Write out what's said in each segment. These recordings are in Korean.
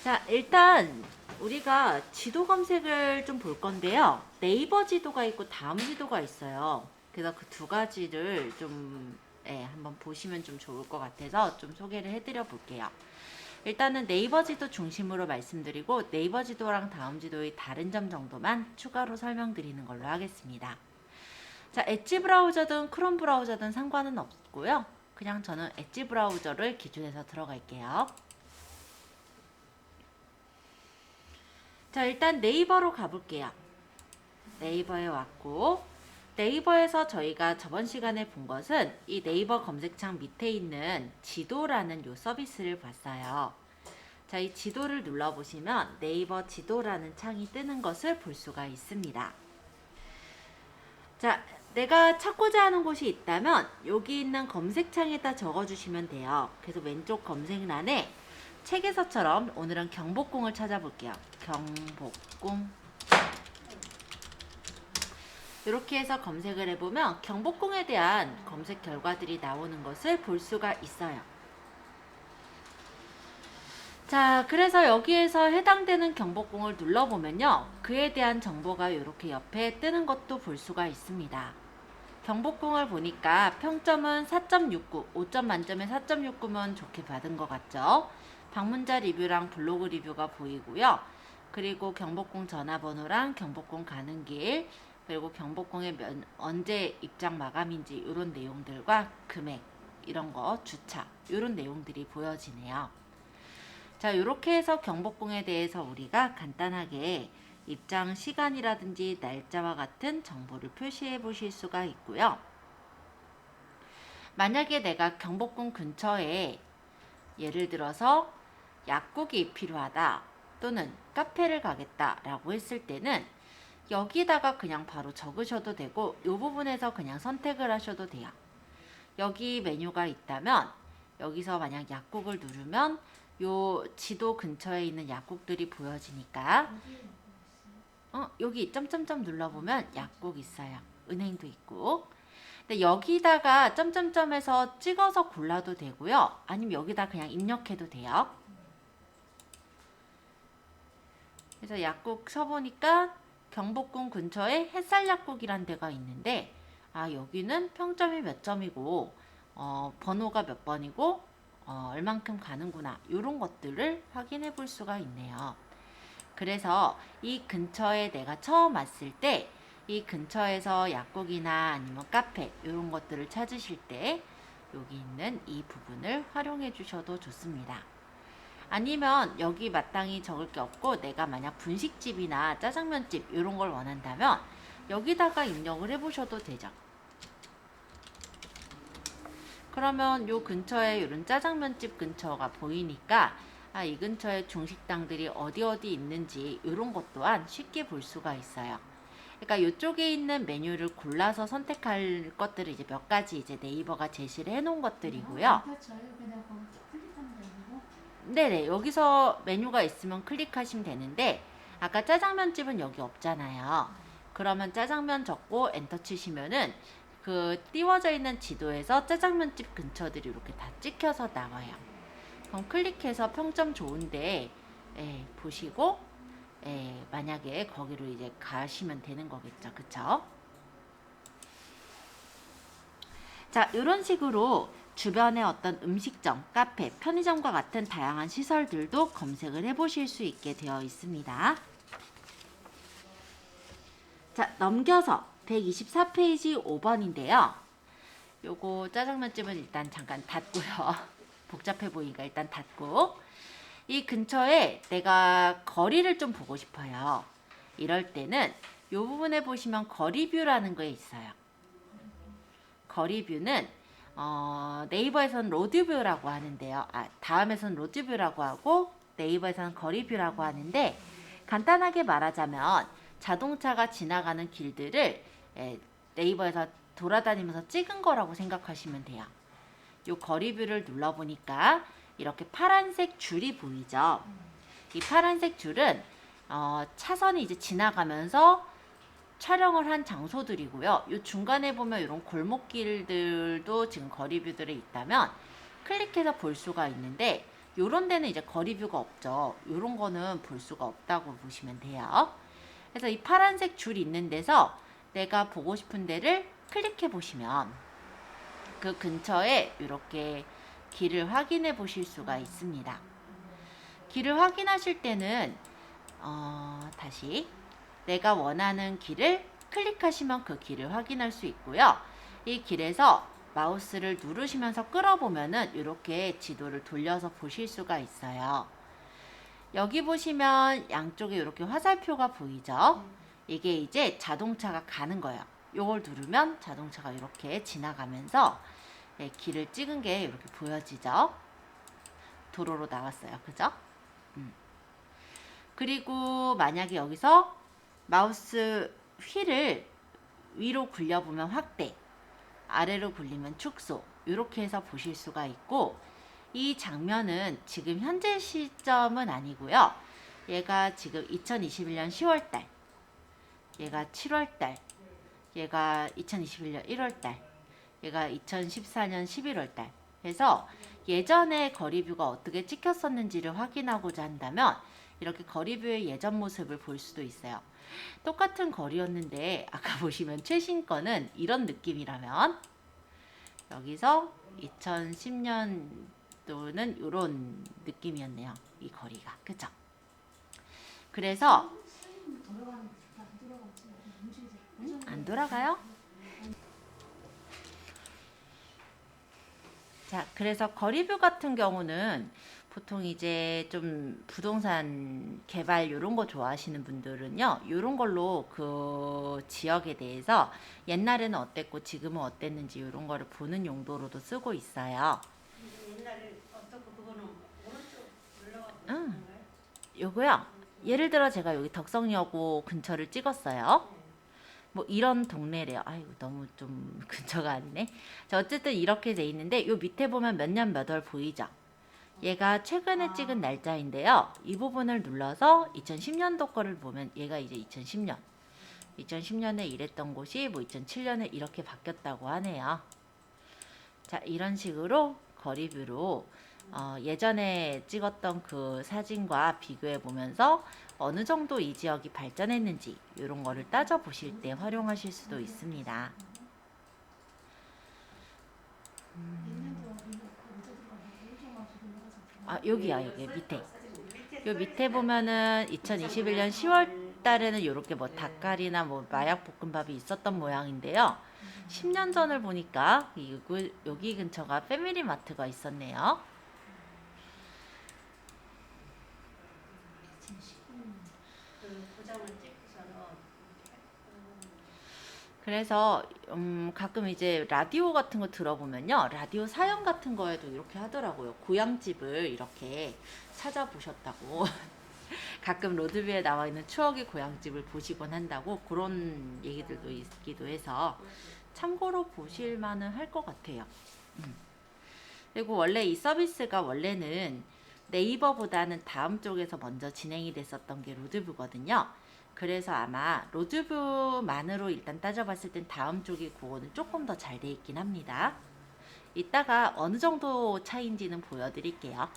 자, 일단 우리가 지도 검색을 좀 볼 건데요. 네이버 지도가 있고 다음 지도가 있어요. 그래서 그 두 가지를 좀 한번 보시면 좀 좋을 것 같아서 좀 소개를 해드려 볼게요. 일단은 네이버 지도 중심으로 말씀드리고 네이버 지도랑 다음 지도의 다른 점 정도만 추가로 설명드리는 걸로 하겠습니다. 자, 엣지 브라우저든 크롬 브라우저든 상관은 없고요. 그냥 저는 엣지 브라우저를 기준해서 들어갈게요. 자, 일단 네이버로 가볼게요. 네이버에 왔고, 네이버에서 저희가 저번 시간에 본 것은 이 네이버 검색창 밑에 있는 지도라는 요 서비스를 봤어요. 자, 이 지도를 눌러보시면 네이버 지도라는 창이 뜨는 것을 볼 수가 있습니다. 자, 내가 찾고자 하는 곳이 있다면 여기 있는 검색창에다 적어주시면 돼요. 그래서 왼쪽 검색란에 책에서처럼 오늘은 경복궁을 찾아볼게요. 경복궁. 이렇게 해서 검색을 해보면 경복궁에 대한 검색 결과들이 나오는 것을 볼 수가 있어요. 자, 그래서 여기에서 해당되는 경복궁을 눌러보면요. 그에 대한 정보가 이렇게 옆에 뜨는 것도 볼 수가 있습니다. 경복궁을 보니까 평점은 4.69, 5점 만점에 4.69면 좋게 받은 것 같죠? 방문자 리뷰랑 블로그 리뷰가 보이고요. 그리고 경복궁 전화번호랑 경복궁 가는 길, 그리고 경복궁에 언제 입장 마감인지 이런 내용들과 금액, 이런 거, 주차, 이런 내용들이 보여지네요. 자, 이렇게 해서 경복궁에 대해서 우리가 간단하게 입장 시간이라든지 날짜와 같은 정보를 표시해 보실 수가 있고요. 만약에 내가 경복궁 근처에 예를 들어서 약국이 필요하다 또는 카페를 가겠다 라고 했을 때는 여기다가 그냥 바로 적으셔도 되고 이 부분에서 그냥 선택을 하셔도 돼요. 여기 메뉴가 있다면 여기서 만약 약국을 누르면 요 지도 근처에 있는 약국들이 보여지니까 여기 점점점 눌러보면 약국 있어요. 은행도 있고. 근데 여기다가 점점점에서 찍어서 골라도 되고요. 아니면 여기다 그냥 입력해도 돼요. 그래서 약국 쳐보니까 경복궁 근처에 햇살약국이란 데가 있는데 여기는 평점이 몇 점이고 번호가 몇 번이고 얼만큼 가는구나 이런 것들을 확인해 볼 수가 있네요. 그래서 이 근처에 내가 처음 왔을 때 이 근처에서 약국이나 아니면 카페 이런 것들을 찾으실 때 여기 있는 이 부분을 활용해 주셔도 좋습니다. 아니면 여기 마땅히 적을 게 없고 내가 만약 분식집이나 짜장면집 이런 걸 원한다면 여기다가 입력을 해 보셔도 되죠. 그러면 요 근처에 이런 짜장면집 근처가 보이니까 이 근처에 중식당들이 어디 있는지 이런 것 또한 쉽게 볼 수가 있어요. 그러니까 이쪽에 있는 메뉴를 골라서 선택할 것들을 이제 몇 가지 이제 네이버가 제시를 해놓은 것들이고요. 네네, 여기서 메뉴가 있으면 클릭하시면 되는데 아까 짜장면집은 여기 없잖아요. 그러면 짜장면 적고 엔터 치시면은 그 띄워져 있는 지도에서 짜장면집 근처들이 이렇게 다 찍혀서 나와요. 그럼 클릭해서 평점 좋은데 보시고 만약에 거기로 이제 가시면 되는 거겠죠. 그쵸? 자, 이런 식으로 주변의 어떤 음식점, 카페, 편의점과 같은 다양한 시설들도 검색을 해보실 수 있게 되어 있습니다. 자, 넘겨서 124페이지 5번인데요. 요거 짜장면집은 일단 잠깐 닫고요. 복잡해 보이니까 일단 닫고 이 근처에 내가 거리를 좀 보고 싶어요. 이럴 때는 요 부분에 보시면 거리뷰라는 게 있어요. 거리뷰는 네이버에서는 로드뷰라고 하는데요. 다음에서는 로드뷰라고 하고 네이버에서는 거리뷰라고 하는데 간단하게 말하자면 자동차가 지나가는 길들을 네이버에서 돌아다니면서 찍은 거라고 생각하시면 돼요. 요 거리뷰를 눌러보니까 이렇게 파란색 줄이 보이죠. 이 파란색 줄은 차선이 이제 지나가면서 촬영을 한 장소들이고요. 이 중간에 보면 이런 골목길들도 지금 거리뷰들에 있다면 클릭해서 볼 수가 있는데 요런 데는 이제 거리뷰가 없죠. 요런 거는 볼 수가 없다고 보시면 돼요. 그래서 이 파란색 줄 있는 데서 내가 보고 싶은 데를 클릭해 보시면 그 근처에 이렇게 길을 확인해 보실 수가 있습니다. 길을 확인하실 때는 다시 내가 원하는 길을 클릭하시면 그 길을 확인할 수 있고요. 이 길에서 마우스를 누르시면서 끌어보면은 이렇게 지도를 돌려서 보실 수가 있어요. 여기 보시면 양쪽에 이렇게 화살표가 보이죠? 이게 이제 자동차가 가는 거예요. 이걸 누르면 자동차가 이렇게 지나가면서 길을 찍은 게 이렇게 보여지죠? 도로로 나왔어요. 그죠? 그리고 만약에 여기서 마우스 휠을 위로 굴려보면 확대, 아래로 굴리면 축소, 이렇게 해서 보실 수가 있고, 이 장면은 지금 현재 시점은 아니고요. 얘가 지금 2021년 10월달, 얘가 7월달, 얘가 2021년 1월달, 얘가 2014년 11월달 해서 예전에 거리뷰가 어떻게 찍혔었는지를 확인하고자 한다면 이렇게 거리뷰의 예전 모습을 볼 수도 있어요. 똑같은 거리였는데 아까 보시면 최신 거는 이런 느낌이라면 여기서 2010년도는 이런 느낌이었네요. 이 거리가. 그쵸? 그래서 안 돌아가요? 자, 그래서 거리뷰 같은 경우는 보통 이제 좀 부동산 개발 이런 거 좋아하시는 분들은요, 이런 걸로 그 지역에 대해서 옛날에는 어땠고 지금은 어땠는지 이런 거를 보는 용도로도 쓰고 있어요. 옛날에 어떻고 그거는 오른쪽 올라가고 응. 요거요. 예를 들어 제가 여기 덕성여고 근처를 찍었어요. 뭐 이런 동네래요. 아이고 너무 좀 근처가 아니네. 자, 어쨌든 이렇게 돼 있는데 요 밑에 보면 몇 년 몇 월 보이죠? 얘가 최근에 찍은 날짜인데요. 이 부분을 눌러서 2010년도 거를 보면 얘가 이제 2010년. 2010년에 일했던 곳이 뭐 2007년에 이렇게 바뀌었다고 하네요. 자, 이런 식으로 거리뷰로 예전에 찍었던 그 사진과 비교해 보면서 어느 정도 이 지역이 발전했는지 이런 거를 따져 보실 때 활용하실 수도 있습니다. 여기야, 여기 밑에. 요 밑에 보면은 2021년 10월 달에는 이렇게 뭐 닭갈이나 뭐 마약 볶음밥이 있었던 모양인데요. 10년 전을 보니까 여기 근처가 패밀리마트가 있었네요. 그 도장을 찍고서는 그래서 가끔 이제 라디오 같은 거 들어보면요. 라디오 사연 같은 거에도 이렇게 하더라고요. 고향집을 이렇게 찾아보셨다고. 가끔 로드뷰에 나와 있는 추억의 고향집을 보시곤 한다고 그런 얘기들도 있기도 해서 참고로 보실 만은 할 것 같아요. 그리고 원래 이 서비스가 원래는 네이버보다는 다음 쪽에서 먼저 진행이 됐었던 게 로드뷰거든요. 그래서 아마 로드뷰만으로 일단 따져봤을 땐 다음 쪽이 그거는 조금 더 잘 돼 있긴 합니다. 이따가 어느 정도 차이인지는 보여드릴게요.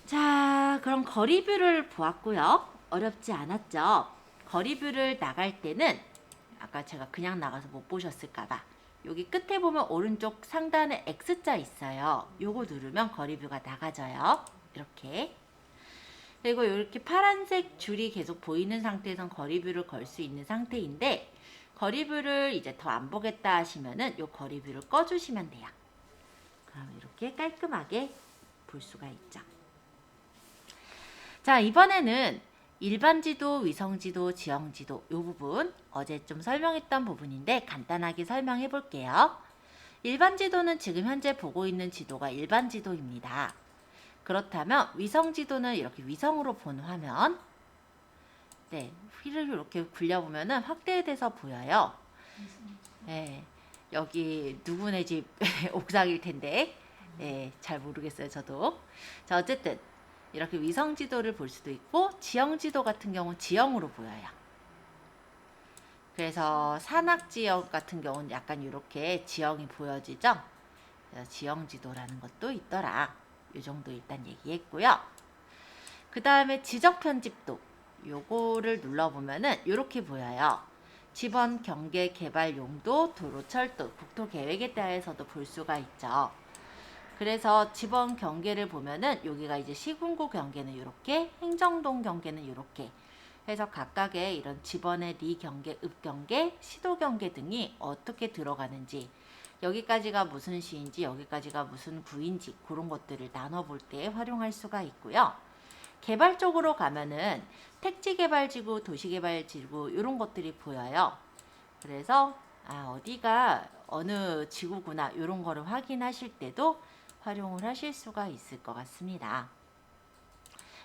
자, 그럼 거리뷰를 보았고요. 어렵지 않았죠? 거리뷰를 나갈 때는 아까 제가 그냥 나가서 못 보셨을까봐 여기 끝에 보면 오른쪽 상단에 X자 있어요. 요거 누르면 거리뷰가 나가져요. 이렇게. 그리고 이렇게 파란색 줄이 계속 보이는 상태에선 거리뷰를 걸 수 있는 상태인데 거리뷰를 이제 더 안 보겠다 하시면은 요 거리뷰를 꺼주시면 돼요. 그럼 이렇게 깔끔하게 볼 수가 있죠. 자, 이번에는 일반 지도, 위성 지도, 지형 지도 이 부분 어제 좀 설명했던 부분인데 간단하게 설명해 볼게요. 일반 지도는 지금 현재 보고 있는 지도가 일반 지도입니다. 그렇다면 위성 지도는 이렇게 위성으로 본 화면, 네, 휠을 이렇게 굴려보면은 확대돼서 보여요. 네, 여기 누구네 집 옥상일 텐데, 네, 잘 모르겠어요, 저도. 자, 어쨌든 이렇게 위성 지도를 볼 수도 있고 지형 지도 같은 경우는 지형으로 보여요. 그래서 산악 지역 같은 경우는 약간 이렇게 지형이 보여지죠. 그래서 지형지도라는 것도 있더라. 이 정도 일단 얘기했고요. 그 다음에 지적편집도 요거를 눌러보면은 이렇게 보여요. 지번, 경계, 개발 용도, 도로, 철도, 국토계획에 대해서도 볼 수가 있죠. 그래서 지번 경계를 보면은 여기가 이제 시군구 경계는 이렇게, 행정동 경계는 이렇게 해서 각각의 이런 지번의 리 경계, 읍 경계, 시도 경계 등이 어떻게 들어가는지, 여기까지가 무슨 시인지 여기까지가 무슨 구인지 그런 것들을 나눠볼 때 활용할 수가 있고요. 개발 쪽으로 가면은 택지개발지구, 도시개발지구 이런 것들이 보여요. 그래서 어디가 어느 지구구나 이런 거를 확인하실 때도 활용을 하실 수가 있을 것 같습니다.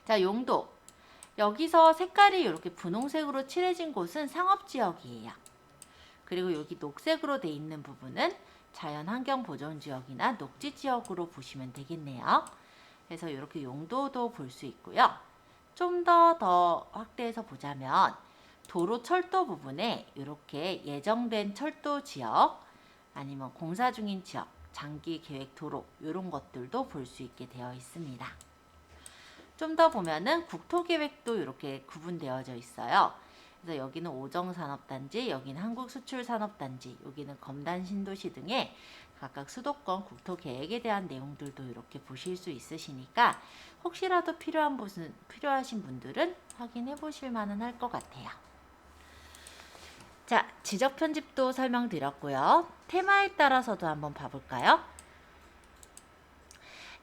자, 용도. 여기서 색깔이 이렇게 분홍색으로 칠해진 곳은 상업지역이에요. 그리고 여기 녹색으로 돼 있는 부분은 자연환경보존지역이나 녹지지역으로 보시면 되겠네요. 그래서 이렇게 용도도 볼 수 있고요. 좀 더 확대해서 보자면 도로 철도 부분에 이렇게 예정된 철도 지역 아니면 공사 중인 지역, 장기 계획 도로 이런 것들도 볼 수 있게 되어 있습니다. 좀 더 보면은 국토계획도 이렇게 구분되어져 있어요. 그래서 여기는 오정산업단지, 여기는 한국수출산업단지, 여기는 검단신도시 등의 각각 수도권 국토계획에 대한 내용들도 이렇게 보실 수 있으시니까 혹시라도 필요하신 분들은 확인해 보실 만은 할 것 같아요. 자, 지적 편집도 설명드렸고요. 테마에 따라서도 한번 봐볼까요?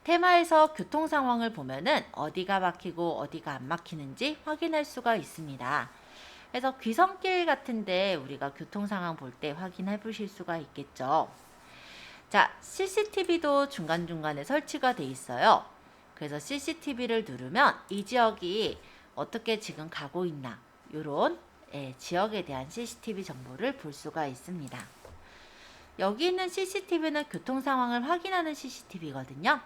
테마에서 교통 상황을 보면은 어디가 막히고 어디가 안 막히는지 확인할 수가 있습니다. 그래서 귀성길 같은데 우리가 교통 상황 볼 때 확인해 보실 수가 있겠죠. 자, CCTV도 중간중간에 설치가 돼 있어요. 그래서 CCTV를 누르면 이 지역이 어떻게 지금 가고 있나 요런 지역에 대한 CCTV 정보를 볼 수가 있습니다. 여기 있는 CCTV는 교통 상황을 확인하는 CCTV거든요.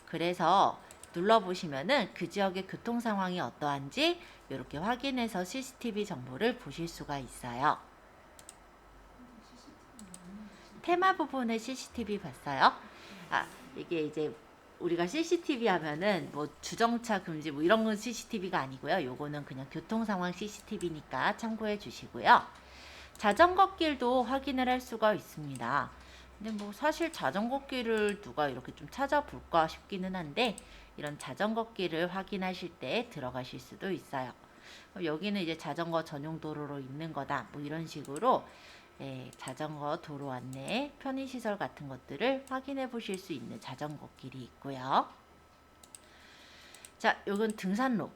그래서 눌러보시면은 그 지역의 교통 상황이 어떠한지 이렇게 확인해서 CCTV 정보를 보실 수가 있어요. 테마 부분의 CCTV 봤어요? 이게 이제 우리가 CCTV 하면은 뭐 주정차 금지 뭐 이런 건 CCTV가 아니고요. 요거는 그냥 교통 상황 CCTV니까 참고해 주시고요. 자전거 길도 확인을 할 수가 있습니다. 근데 뭐 사실 자전거 길을 누가 이렇게 좀 찾아볼까 싶기는 한데 이런 자전거 길을 확인하실 때 들어가실 수도 있어요. 여기는 이제 자전거 전용 도로로 있는 거다. 뭐 이런 식으로 자전거 도로 안내, 편의시설 같은 것들을 확인해 보실 수 있는 자전거 길이 있고요. 자, 요건 등산로.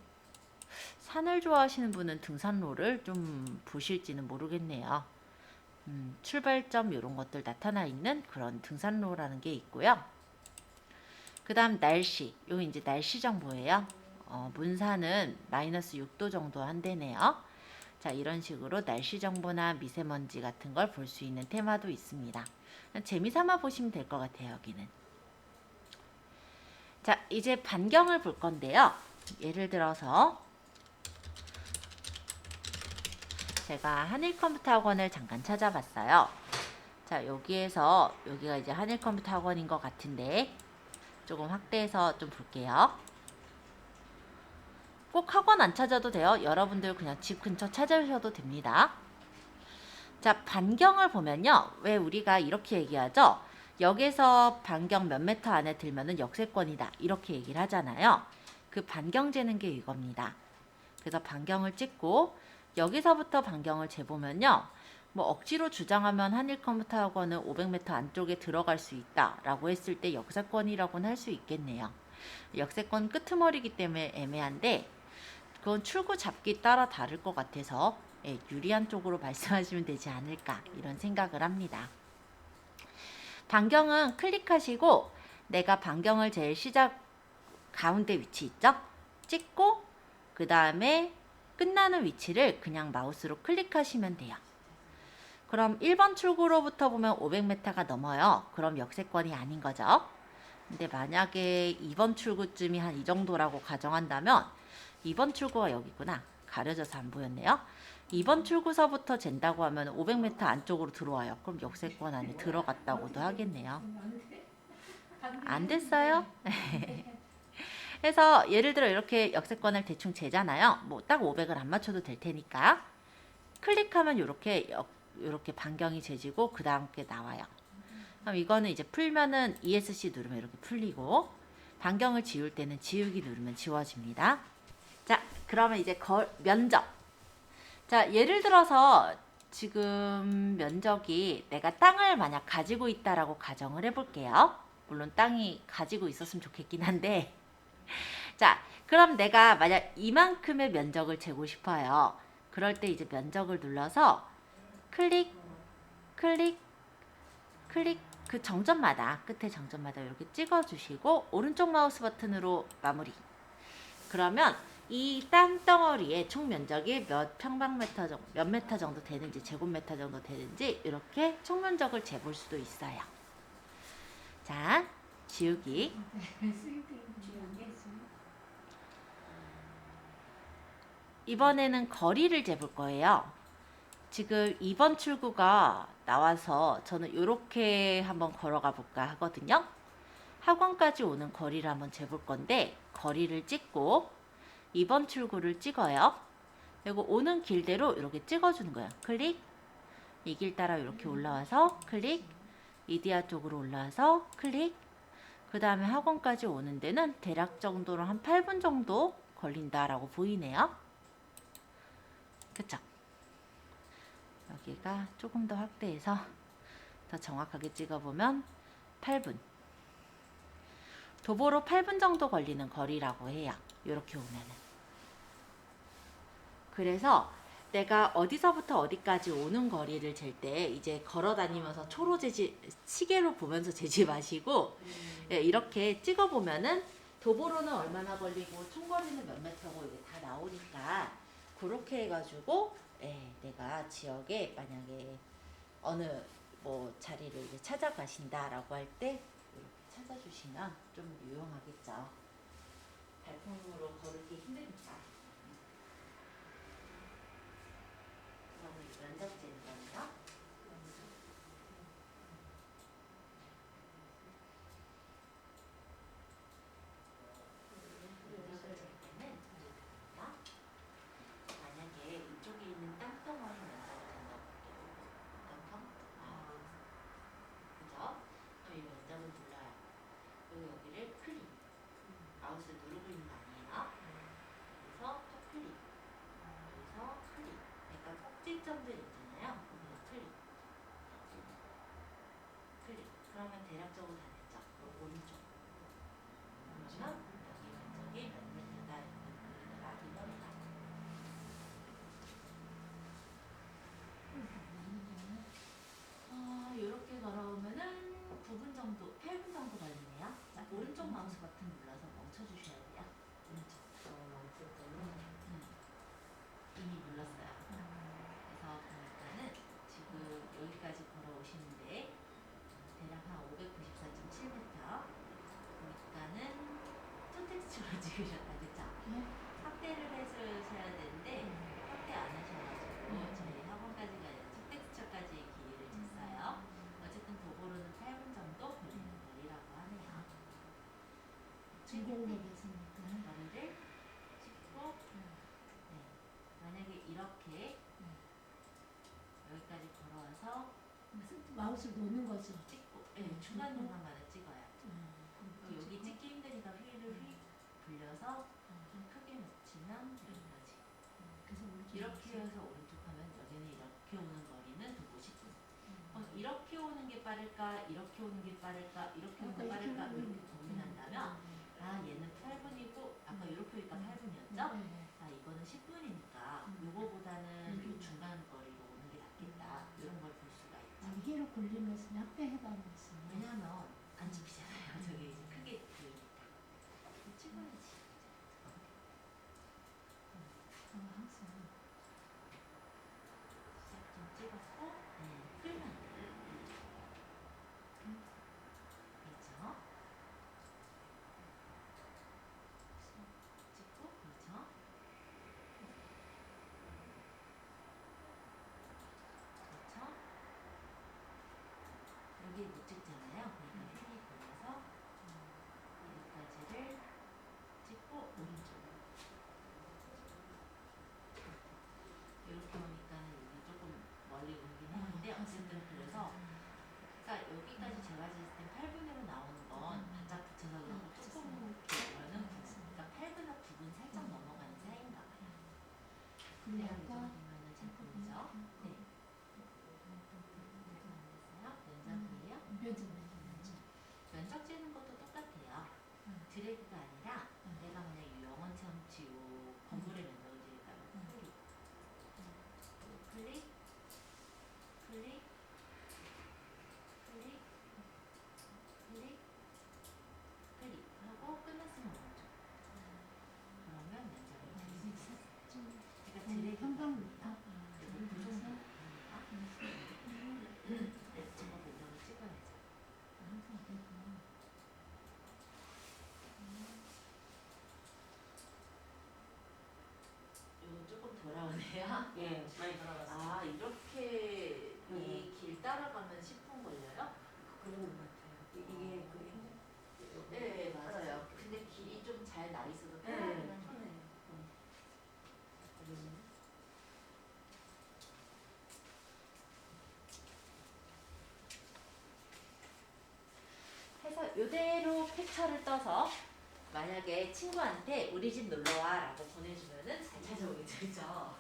산을 좋아하시는 분은 등산로를 좀 보실지는 모르겠네요. 출발점 이런 것들 나타나 있는 그런 등산로라는 게 있고요. 그 다음 날씨. 요 이제 날씨 정보예요. 문산은 마이너스 6도 정도 한대네요. 자, 이런 식으로 날씨 정보나 미세먼지 같은 걸 볼 수 있는 테마도 있습니다. 재미삼아 보시면 될 것 같아요, 여기는. 자, 이제 반경을 볼 건데요. 예를 들어서 제가 한일컴퓨터학원을 잠깐 찾아봤어요. 자, 여기가 이제 한일컴퓨터학원인 것 같은데 조금 확대해서 좀 볼게요. 꼭 학원 안 찾아도 돼요. 여러분들 그냥 집 근처 찾아오셔도 됩니다. 자, 반경을 보면요. 왜 우리가 이렇게 얘기하죠? 역에서 반경 몇 미터 안에 들면은 역세권이다. 이렇게 얘기를 하잖아요. 그 반경 재는 게 이겁니다. 그래서 반경을 찍고 여기서부터 반경을 재보면요. 뭐 억지로 주장하면 한일컴퓨터학원은 500m 안쪽에 들어갈 수 있다라고 했을 때 역세권이라고는 할 수 있겠네요. 역세권 끄트머리이기 때문에 애매한데 그건 출구 잡기 따라 다를 것 같아서 유리한 쪽으로 말씀하시면 되지 않을까 이런 생각을 합니다. 반경은 클릭하시고 내가 반경을 제일 시작 가운데 위치 있죠? 찍고 그 다음에 끝나는 위치를 그냥 마우스로 클릭하시면 돼요. 그럼 1번 출구로부터 보면 500m가 넘어요. 그럼 역세권이 아닌 거죠. 근데 만약에 2번 출구쯤이 한 이 정도라고 가정한다면 2번 출구가 여기구나. 가려져서 안 보였네요. 2번 출구서부터 잰다고 하면 500m 안쪽으로 들어와요. 그럼 역세권 안에 들어갔다고도 하겠네요. 안 됐어요? 그래서 예를 들어 이렇게 역세권을 대충 재잖아요. 뭐 딱 500을 안 맞춰도 될 테니까 클릭하면 이렇게 반경이 재지고 그 다음 게 나와요. 그럼 이거는 이제 풀면은 ESC 누르면 이렇게 풀리고 반경을 지울 때는 지우기 누르면 지워집니다. 자, 그러면 이제 면적. 자, 예를 들어서 지금 면적이 내가 땅을 만약 가지고 있다라고 가정을 해볼게요. 물론 땅이 가지고 있었으면 좋겠긴 한데 자, 그럼 내가 만약 이만큼의 면적을 재고 싶어요. 그럴 때 이제 면적을 눌러서 클릭, 클릭, 클릭 그 정점마다 끝에 정점마다 이렇게 찍어주시고 오른쪽 마우스 버튼으로 마무리. 그러면 이 땅덩어리의 총 면적이 몇 평방미터 정도, 몇 미터 정도 되는지 제곱미터 정도 되는지 이렇게 총 면적을 재볼 수도 있어요. 자, 지우기. 이번에는 거리를 재볼 거예요. 지금 2번 출구가 나와서 저는 이렇게 한번 걸어가 볼까 하거든요. 학원까지 오는 거리를 한번 재볼 건데 거리를 찍고 2번 출구를 찍어요. 그리고 오는 길대로 이렇게 찍어주는 거예요. 클릭. 이 길 따라 이렇게 올라와서 클릭. 이디야 쪽으로 올라와서 클릭. 그 다음에 학원까지 오는 데는 대략 정도로 한 8분 정도 걸린다라고 보이네요. 그쵸? 여기가 조금 더 확대해서 더 정확하게 찍어보면 8분. 도보로 8분 정도 걸리는 거리라고 해요. 이렇게 오면은. 그래서 내가 어디서부터 어디까지 오는 거리를 잴 때 이제 걸어 다니면서 초로 재지 시계로 보면서 재지 마시고 예, 이렇게 찍어 보면은 도보로는 얼마나 걸리고 총거리는 몇 미터고 이게 다 나오니까 그렇게 해가지고 예, 내가 지역에 만약에 어느 뭐 자리를 이제 찾아가신다라고 할 때 이렇게 찾아주시면 좀 유용하겠죠. 발품으로 걸기 힘드니까. 면적 재는 거예요. 면적을 잴 때는 만약에 이쪽에 있는 땅덩어리 면적을 된다고 볼게요. 몇 평? 그죠? 그럼 이 면적을 눌러요. 그리고 여기를 클릭. 마우스 누르고 있는 거 아니에요? 그래서 또 클릭. 여기서 클릭. 그러니까 꼭지점들 있잖아요. 거기서 클릭. 클릭. 그러면 대략적으로 다 됐죠. 오른쪽. 그러면 여기 면적이 몇 미터다 이렇게 확인을 해요. 이렇게 걸어오면은 9분 정도, 8분 정도 걸리네요. 자, 오른쪽 마우스 버튼 눌러서 멈춰주셔야 돼요. 오른쪽. 이미 눌렀어요. 그래서 보니까는 지금 여기까지 걸어오시는데 대략 한 594.7m. 보니까는 또 텍스처로 찍으셨다, 그쵸? 확대를 해주셔야 되는데 확대 안 하셔가지고 저희 학원까지 가야 첫 텍스처까지 길이를 쟀어요. 어쨌든 도보로는 8분 정도 걸리는 거리라고 하네요. 거리를 찍고 네. 만약에 이렇게 여기까지 걸어와서 마우스를 놓는 거죠. 찍고 중간중간마다 찍어요. 여기 찍기 힘드니까 휠을 휙 불려서 좀 크게 놓치면 여기까지. 이렇게 해서 오른쪽 하면 여기는 이렇게 오는 거리는 도보 10분. 이렇게 오는 게 빠를까, 이렇게 오는 게 빠를까, 이렇게 오는 게 빠를까 이렇게 고민한다면 얘는 8분이고 아까 이렇게 오니까 8분이었죠? 이거는 10분이니까 요거보다는 요 중간 거리로 오는 게 낫겠다. 이런 걸 볼 수가 있죠. 휘로 굴리면서 확대해가면서. 왜냐면 안 집히잖아요. 저게 이제 크게 보이니까. 찍어야지. 항상. 시작 좀 찍었고, 끌면 돼요. 그렇죠? 찍고, 그렇죠? 그렇죠? 여기 못 그래요? 예, 많이 돌아갔어요. 아, 이렇게 이 네. 길 따라가면 10분 걸려요? 그런 것 같아요. 이게 그 네, 맞아요. 근데 길이 좀 잘 나 있어도 네. 편하긴 한데. 해서 이대로 캡처를 떠서 만약에 친구한테 우리 집 놀러와 라고 보내주면은 잘 찾아오겠죠. 그죠?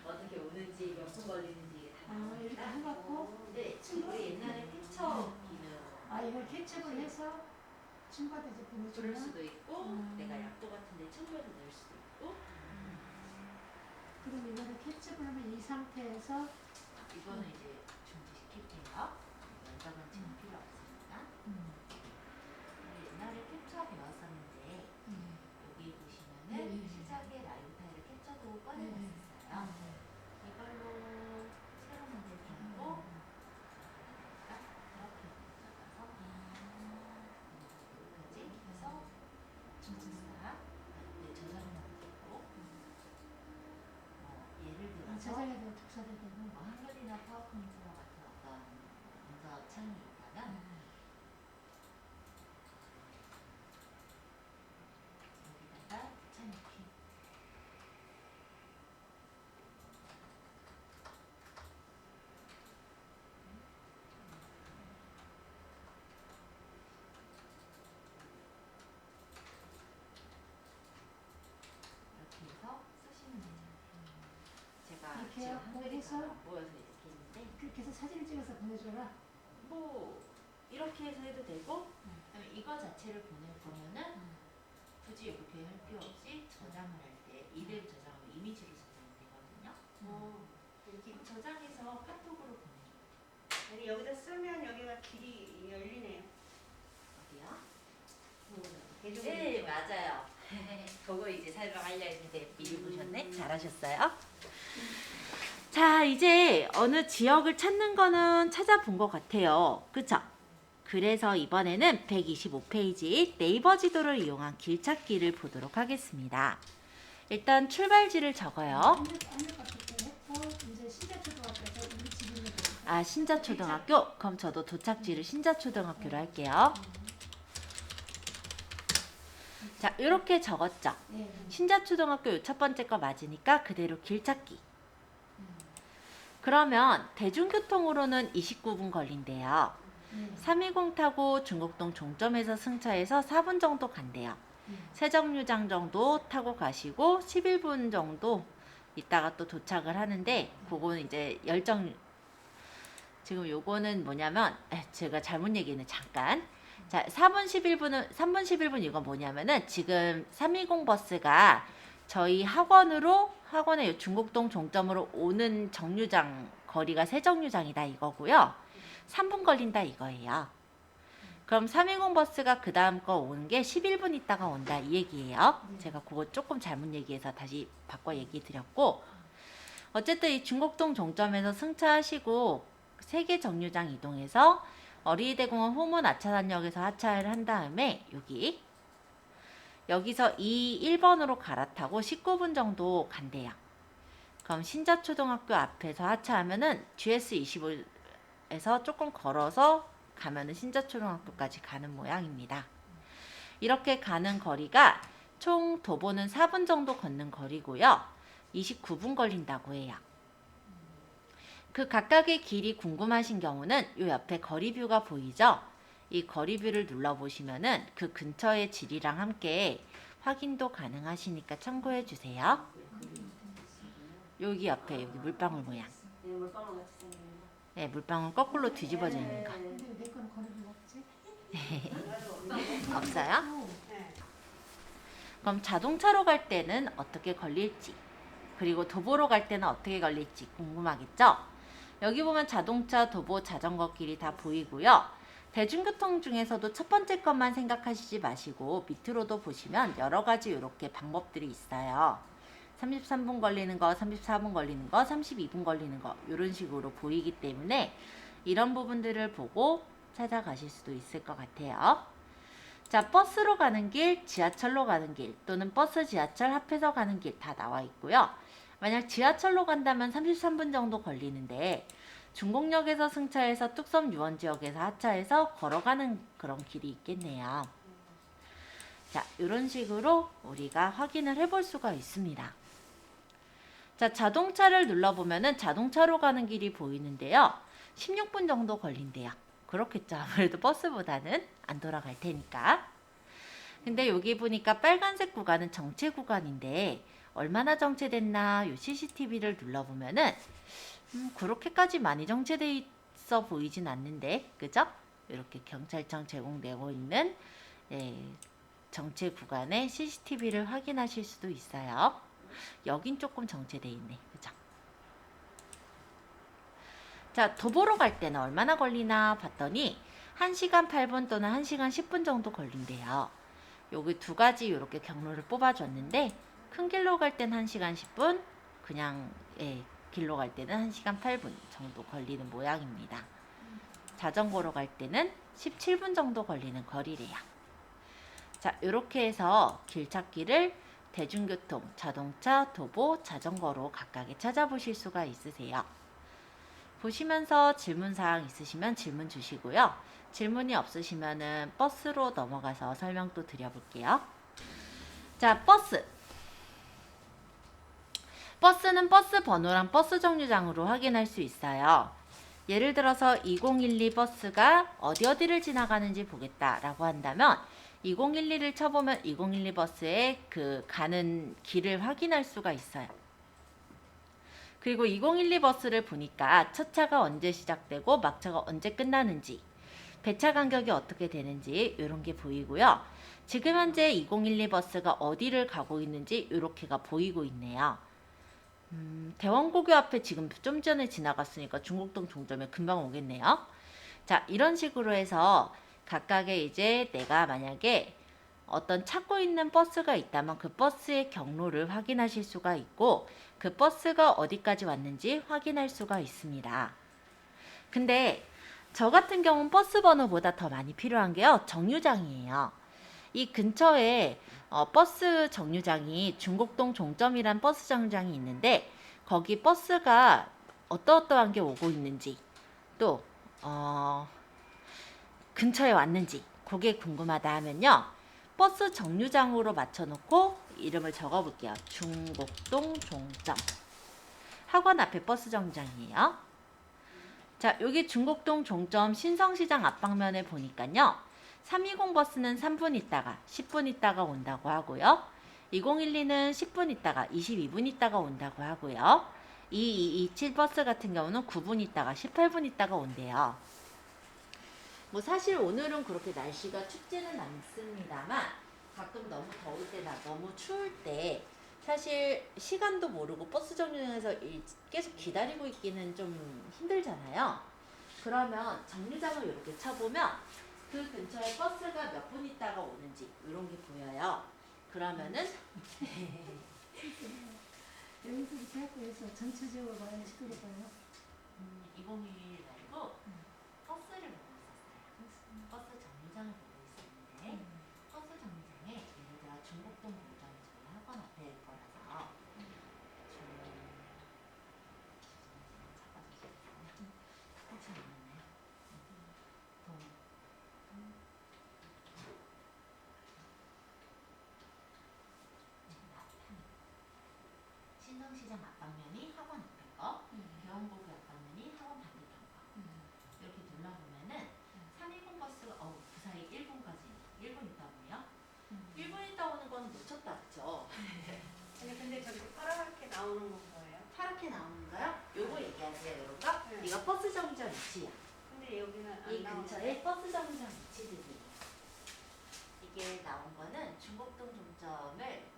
어떻게 오는지 몇 분 걸리는지 다 아, 이렇게 나오니까. 해갖고 네, 우리 옛날에 캡처 기능 아 이걸 캡처를 해서 친구한테 이제 부를 보내주면 수도 있고 음. 내가 약도 같은데 첨부해서 넣을 수도 있고 그럼 이거를 캡처를 하면 이 상태에서 이거는 이제 준비시킬게요. 연장은 지금 필요 없으니까. 우리 옛날에 캡처 배웠었는데 여기 보시면은 네. 시작에 라이브 파일을 캡처도 꺼내놨었어요. 이걸로 새로 문제 풀고 이렇게 잡아서 여기까지 해서 저장사 저장만 되고 예를 들어서 저장해야 되고 특사도 되고 한글이나 파워포인트와 같은 어떤 문서 창이 있다면 여기다가 붙여넣기 이렇게 해서 쓰시면 되죠. 제가 이렇게 지금 하고 한글이 해서 잘 안 보여서 이렇게 했는데 그렇게 해서 사진을 찍어서 보내줘라. 뭐 이렇게 해서 해도 되고 그다음에 이거 자체를 보낼 거면은 굳이 이렇게 할 필요 없이 저장을 할 때 이름 저장하면 이미지로 저장이 되거든요. 이렇게 저장해서 카톡으로 보내요. 아니 여기다 쓰면 여기가 길이 열리네요. 어디요? 네, 맞아요. 그거 이제 설명하려 했는데 미리 보셨네? 잘하셨어요. 자, 이제 어느 지역을 찾는 거는 찾아본 것 같아요. 그쵸? 그래서 이번에는 125페이지 네이버 지도를 이용한 길 찾기를 보도록 하겠습니다. 일단 출발지를 적어요. 안녕 같을 때 했고 이제 신자초등학교에서 우리 집 있는 데. 아, 신자초등학교? 그럼 저도 도착지를 신자초등학교로 할게요. 자, 이렇게 적었죠? 네. 신자초등학교 첫 번째 거 맞으니까 그대로 길 찾기. 그러면 대중교통으로는 29분 걸린대요. 320 타고 중곡동 종점에서 승차해서 4분 정도 간대요. 세정류장 정도 타고 가시고 11분 정도 있다가 또 도착을 하는데 그거는 이제 지금 요거는 뭐냐면 제가 잘못 얘기했네 잠깐. 자, 3분 11분 이건 뭐냐면은 지금 320 버스가 저희 학원에 중곡동 종점으로 오는 정류장 거리가 세정류장이다 이거고요. 3분 걸린다 이거예요. 그럼 320 버스가 그 다음 거 오는 게 11분 있다가 온다 이 얘기예요. 제가 그거 조금 잘못 얘기해서 다시 바꿔 얘기 드렸고 어쨌든 이 중곡동 종점에서 승차하시고 세계 정류장 이동해서 어린이대공원 호문 아차산역에서 하차를 한 다음에 여기서 1번으로 갈아타고 19분 정도 간대요. 그럼 신자초등학교 앞에서 하차하면은 GS25에서 조금 걸어서 가면은 신자초등학교까지 가는 모양입니다. 이렇게 가는 거리가 총 도보는 4분 정도 걷는 거리고요. 29분 걸린다고 해요. 그 각각의 길이 궁금하신 경우는 이 옆에 거리뷰가 보이죠? 이 거리뷰를 눌러보시면은 그 근처의 지리랑 함께 확인도 가능하시니까 참고해 주세요. 여기 옆에 여기 물방울 모양. 네, 물방울 같이 생긴 거. 네, 물방울 거꾸로 뒤집어져 있는 거. 근데 왜 내 거는 거리가 없지? 없어요? 네. 그럼 자동차로 갈 때는 어떻게 걸릴지, 그리고 도보로 갈 때는 어떻게 걸릴지 궁금하겠죠? 여기 보면 자동차, 도보, 자전거 길이 다 보이고요. 대중교통 중에서도 첫 번째 것만 생각하시지 마시고 밑으로도 보시면 여러 가지 이렇게 방법들이 있어요. 33분 걸리는 거, 34분 걸리는 거, 32분 걸리는 거 이런 식으로 보이기 때문에 이런 부분들을 보고 찾아가실 수도 있을 것 같아요. 자, 버스로 가는 길, 지하철로 가는 길 또는 버스, 지하철 합해서 가는 길 다 나와 있고요. 만약 지하철로 간다면 33분 정도 걸리는데 중곡역에서 승차해서 뚝섬 유원지역에서 하차해서 걸어가는 그런 길이 있겠네요. 자, 이런 식으로 우리가 확인을 해볼 수가 있습니다. 자, 자동차를 눌러보면은 자동차로 가는 길이 보이는데요. 16분 정도 걸린대요. 그렇겠죠. 아무래도 버스보다는 안 돌아갈 테니까. 근데 여기 보니까 빨간색 구간은 정체 구간인데 얼마나 정체됐나 요 CCTV를 눌러보면은 그렇게까지 많이 정체돼 있어 보이진 않는데, 그죠? 이렇게 경찰청 제공되고 있는 정체 구간의 CCTV를 확인하실 수도 있어요. 여긴 조금 정체돼 있네, 그죠? 자, 도보로 갈 때는 얼마나 걸리나 봤더니 1시간 8분 또는 1시간 10분 정도 걸린대요. 여기 두 가지 이렇게 경로를 뽑아줬는데 큰 길로 갈 때는 1시간 10분, 그냥 길로 갈 때는 1시간 8분 정도 걸리는 모양입니다. 자전거로 갈 때는 17분 정도 걸리는 거리래요. 자, 이렇게 해서 길 찾기를 대중교통, 자동차, 도보, 자전거로 각각에 찾아보실 수가 있으세요. 보시면서 질문사항 있으시면 질문 주시고요. 질문이 없으시면은 버스로 넘어가서 설명 또 드려볼게요. 자, 버스. 버스는 버스 번호랑 버스 정류장으로 확인할 수 있어요. 예를 들어서 2012 버스가 어디를 지나가는지 보겠다라고 한다면 2012를 쳐보면 2012 버스의 그 가는 길을 확인할 수가 있어요. 그리고 2012 버스를 보니까 첫 차가 언제 시작되고 막차가 언제 끝나는지, 배차 간격이 어떻게 되는지 이런 게 보이고요. 지금 현재 2012 버스가 어디를 가고 있는지 이렇게가 보이고 있네요. 대원고교 앞에 지금 좀 전에 지나갔으니까 중곡동 종점에 금방 오겠네요. 자, 이런 식으로 해서 각각의 이제 내가 만약에 어떤 찾고 있는 버스가 있다면 그 버스의 경로를 확인하실 수가 있고 그 버스가 어디까지 왔는지 확인할 수가 있습니다. 근데 저 같은 경우는 버스 번호보다 더 많이 필요한 게요, 정류장이에요. 이 근처에 버스 정류장이 중곡동 종점이란 버스 정류장이 있는데 거기 버스가 어떠한 게 오고 있는지 또 근처에 왔는지 그게 궁금하다 하면요, 버스 정류장으로 맞춰놓고 이름을 적어볼게요. 중곡동 종점. 학원 앞에 버스 정류장이에요. 자, 여기 중곡동 종점 신성시장 앞방면에 보니까요, 320 버스는 3분 있다가 10분 있다가 온다고 하고요. 2012는 10분 있다가 22분 있다가 온다고 하고요. 2227 버스 같은 경우는 9분 있다가 18분 있다가 온대요. 뭐 사실 오늘은 그렇게 날씨가 춥지는 않습니다만 가끔 너무 더울 때나 너무 추울 때 사실 시간도 모르고 버스 정류장에서 계속 기다리고 있기는 좀 힘들잖아요. 그러면 정류장을 이렇게 쳐보면 그 근처에 버스가 몇 분 있다가 오는지 이런 게 보여요. 그러면은 여기서부터 학교에서 전체적으로 봐야 시끄러워요. 2011 말고 버스를 보고 있었어요. 버스 정류장을 보고 있었는데 버스 정류장에 예를 들어 중곡동 공장이 저희 학원 앞에 거라서 그렇지 않았나요? 신성시장 앞방면이 학원 앞에 거, 대원고교 앞방면이 학원 반대편 거. 이렇게 눌러보면은 320 버스가 그 사이 1분까지 1분 있다 오네요. 1분 있다 오는 건 놓쳤다, 그쵸? 아니 근데 저기 파랗게 나오는 건 뭐예요? 파랗게 나오는가요? 요거 얘기하세요, 요거? 네. 이거 버스 정류장 위치야. 근데 여기는 안 이 나오는 근처에 버스 정류장 위치들이. 이게 나온 거는 중곡동 종점을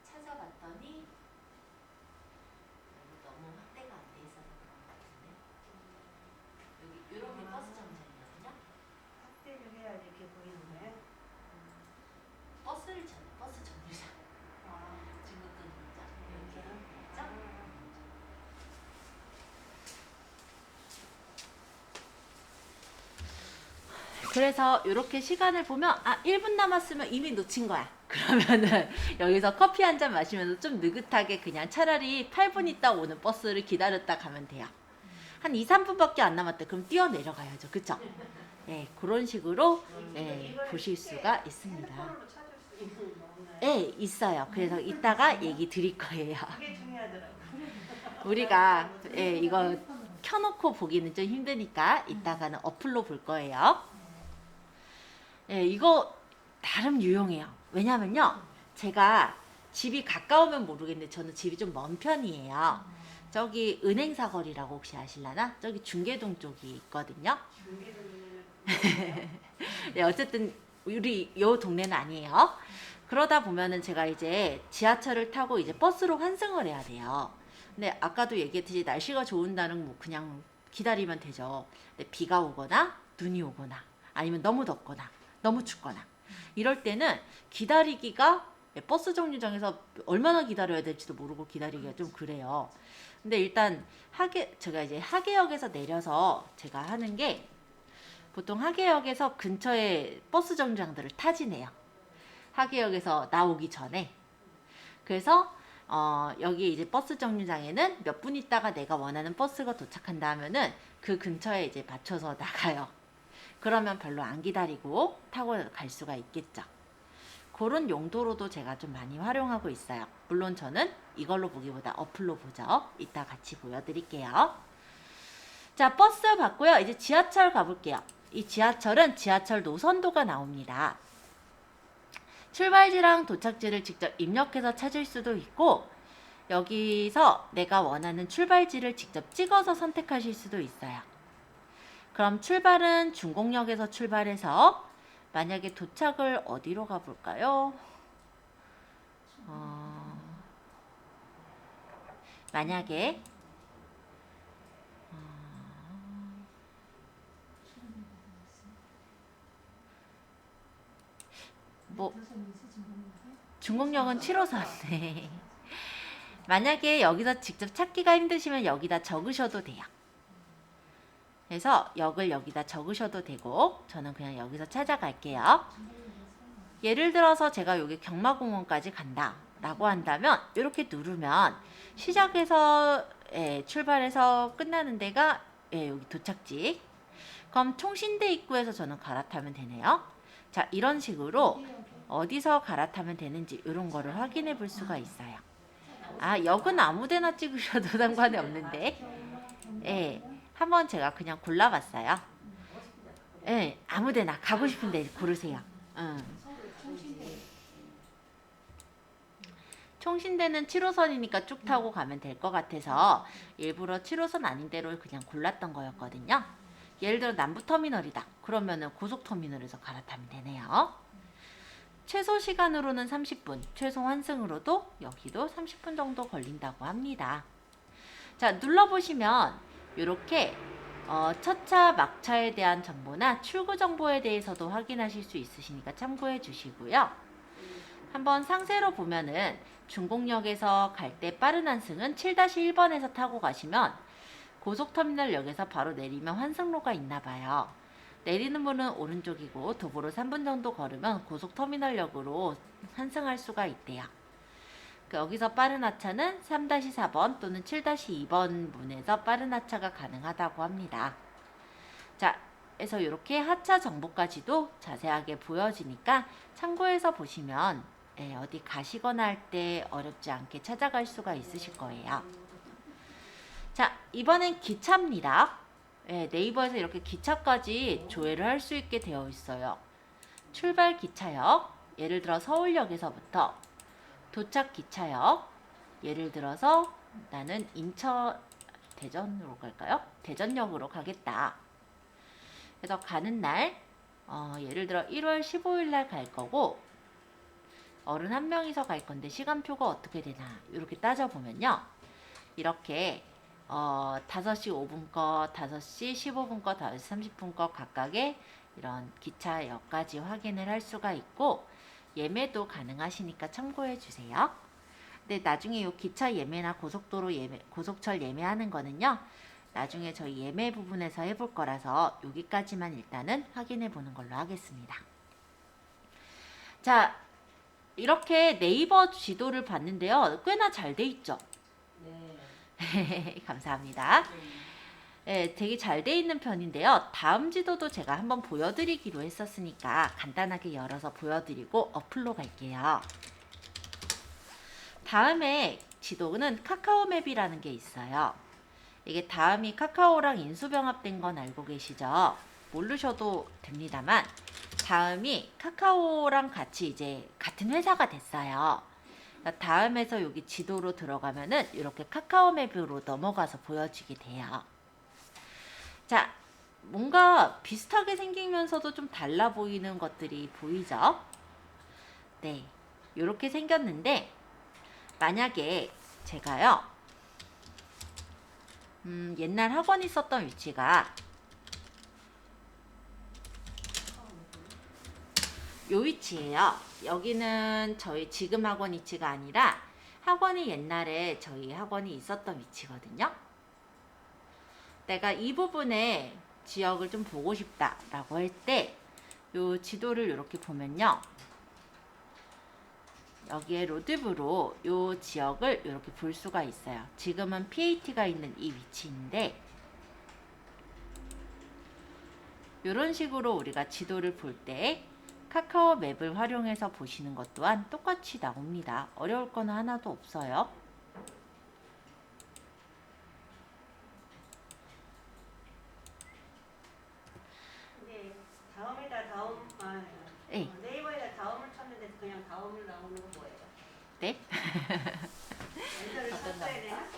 찾아봤더니 여기 너무 확대가 안 돼 있어서 그런 것 같은데. 여기 이렇게 버스 정류장이거든요. 확대를 해야 이렇게 보이는 거예요? 버스를 찾는 버스 정류장. 아, 중국도 정류장. 이렇게 진짜요? 있죠? 그래서 이렇게 시간을 보면 1분 남았으면 이미 놓친 거야. 그러면은 여기서 커피 한 잔 마시면서 좀 느긋하게 그냥 차라리 8분 있다 오는 버스를 기다렸다 가면 돼요. 한 2, 3분밖에 안 남았대. 그럼 뛰어 내려가야죠. 그쵸? 네, 그런 식으로 네, 보실 수가 있습니다. 핸드폰으로 찾을 수 있는 거 없나요? 네, 있어요. 그래서 이따가 얘기 드릴 거예요. 그게 중요하더라고요. 우리가 예, 이거 켜놓고 보기는 좀 힘드니까 이따가는 어플로 볼 거예요. 예, 이거 나름 유용해요. 왜냐면요, 제가 집이 가까우면 모르겠는데 저는 집이 좀 먼 편이에요. 저기 은행사거리라고 혹시 아실라나? 저기 중계동 쪽이 있거든요. 네, 어쨌든 우리 요 동네는 아니에요. 그러다 보면은 제가 이제 지하철을 타고 이제 버스로 환승을 해야 돼요. 근데 아까도 얘기했듯이 날씨가 좋은 날은 뭐 그냥 기다리면 되죠. 근데 비가 오거나 눈이 오거나 아니면 너무 덥거나 너무 춥거나 이럴 때는 기다리기가 버스 정류장에서 얼마나 기다려야 될지도 모르고 기다리기가 좀 그래요. 근데 일단 제가 이제 하계역에서 내려서 제가 하는 게 보통 하계역에서 근처에 버스 정류장들을 타지네요. 하계역에서 나오기 전에. 그래서 여기 이제 버스 정류장에는 몇 분 있다가 내가 원하는 버스가 도착한다 하면은 그 근처에 이제 맞춰서 나가요. 그러면 별로 안 기다리고 타고 갈 수가 있겠죠. 그런 용도로도 제가 좀 많이 활용하고 있어요. 물론 저는 이걸로 보기보다 어플로 보죠. 이따 같이 보여드릴게요. 자, 버스 봤고요. 이제 지하철 가볼게요. 이 지하철은 지하철 노선도가 나옵니다. 출발지랑 도착지를 직접 입력해서 찾을 수도 있고 여기서 내가 원하는 출발지를 직접 찍어서 선택하실 수도 있어요. 그럼 출발은 중곡역에서 출발해서 만약에 도착을 어디로 가볼까요? 만약에 뭐 중곡역은 7호선. 네. 만약에 여기서 직접 찾기가 힘드시면 여기다 적으셔도 돼요. 그래서 역을 여기다 적으셔도 되고 저는 그냥 여기서 찾아갈게요. 예를 들어서 제가 여기 경마공원까지 간다 라고 한다면 이렇게 누르면 시작해서 출발해서 끝나는 데가 여기 도착지. 그럼 총신대 입구에서 저는 갈아타면 되네요. 자, 이런 식으로 어디서 갈아타면 되는지 이런 거를 확인해 볼 수가 있어요. 아, 역은 아무데나 찍으셔도 상관이 없는데 한번 제가 그냥 골라봤어요. 아무데나 가고 싶은데 고르세요. 총신대는 7호선이니까 쭉 타고 가면 될 것 같아서 일부러 7호선 아닌 대로 그냥 골랐던 거였거든요. 예를 들어 남부터미널이다. 그러면은 고속터미널에서 갈아타면 되네요. 최소 시간으로는 30분, 최소 환승으로도 여기도 30분 정도 걸린다고 합니다. 자, 눌러보시면 이렇게 첫차, 막차에 대한 정보나 출구 정보에 대해서도 확인하실 수 있으시니까 참고해 주시고요. 한번 상세로 보면은 중곡역에서 갈 때 빠른 환승은 7-1번에서 타고 가시면 고속터미널역에서 바로 내리면 환승로가 있나 봐요. 내리는 문은 오른쪽이고 도보로 3분 정도 걸으면 고속터미널역으로 환승할 수가 있대요. 여기서 빠른 하차는 3-4번 또는 7-2번 문에서 빠른 하차가 가능하다고 합니다. 자, 그래서 이렇게 하차 정보까지도 자세하게 보여지니까 참고해서 보시면 어디 가시거나 할 때 어렵지 않게 찾아갈 수가 있으실 거예요. 자, 이번엔 기차입니다. 네이버에서 이렇게 기차까지 조회를 할 수 있게 되어 있어요. 출발 기차역, 예를 들어 서울역에서부터 도착 기차역, 예를 들어서 나는 대전으로 갈까요? 대전역으로 가겠다. 그래서 가는 날, 예를 들어 1월 15일 날 갈 거고 어른 한 명이서 갈 건데 시간표가 어떻게 되나 이렇게 따져보면요. 이렇게 5시 5분 거, 5시 15분 거, 5시 30분 거 각각의 이런 기차역까지 확인을 할 수가 있고 예매도 가능하시니까 참고해 주세요. 근데 나중에 이 기차 예매나 고속도로 예매, 고속철 예매하는 거는요. 나중에 저희 예매 부분에서 해볼 거라서 여기까지만 일단은 확인해 보는 걸로 하겠습니다. 자, 이렇게 네이버 지도를 봤는데요. 꽤나 잘 돼 있죠. 네. 감사합니다. 네, 되게 잘 돼 있는 편인데요. 다음 지도도 제가 한번 보여드리기로 했었으니까 간단하게 열어서 보여드리고 어플로 갈게요. 다음에 지도는 카카오맵이라는 게 있어요. 이게 다음이 카카오랑 인수병합된 건 알고 계시죠? 모르셔도 됩니다만 다음이 카카오랑 같이 이제 같은 회사가 됐어요. 다음에서 여기 지도로 들어가면은 이렇게 카카오맵으로 넘어가서 보여지게 돼요. 자, 뭔가 비슷하게 생기면서도 좀 달라 보이는 것들이 보이죠? 네, 이렇게 생겼는데 만약에 제가요 옛날 학원이 있었던 위치가 요 위치예요. 여기는 저희 지금 학원 위치가 아니라 학원이 옛날에 저희 학원이 있었던 위치거든요. 내가 이 부분에 지역을 좀 보고 싶다 라고 할 때 요 지도를 이렇게 보면요. 여기에 로드뷰로 요 지역을 이렇게 볼 수가 있어요. 지금은 PAT가 있는 이 위치인데 이런 식으로 우리가 지도를 볼 때 카카오 맵을 활용해서 보시는 것 또한 똑같이 나옵니다. 어려울 거는 하나도 없어요. 이제 다음에다 다음 네. 네이버에다 다음을 쳤는데 그냥 다음을 나오는 건 뭐예요? 네? 엔터를 어떤 쳤어야 되나?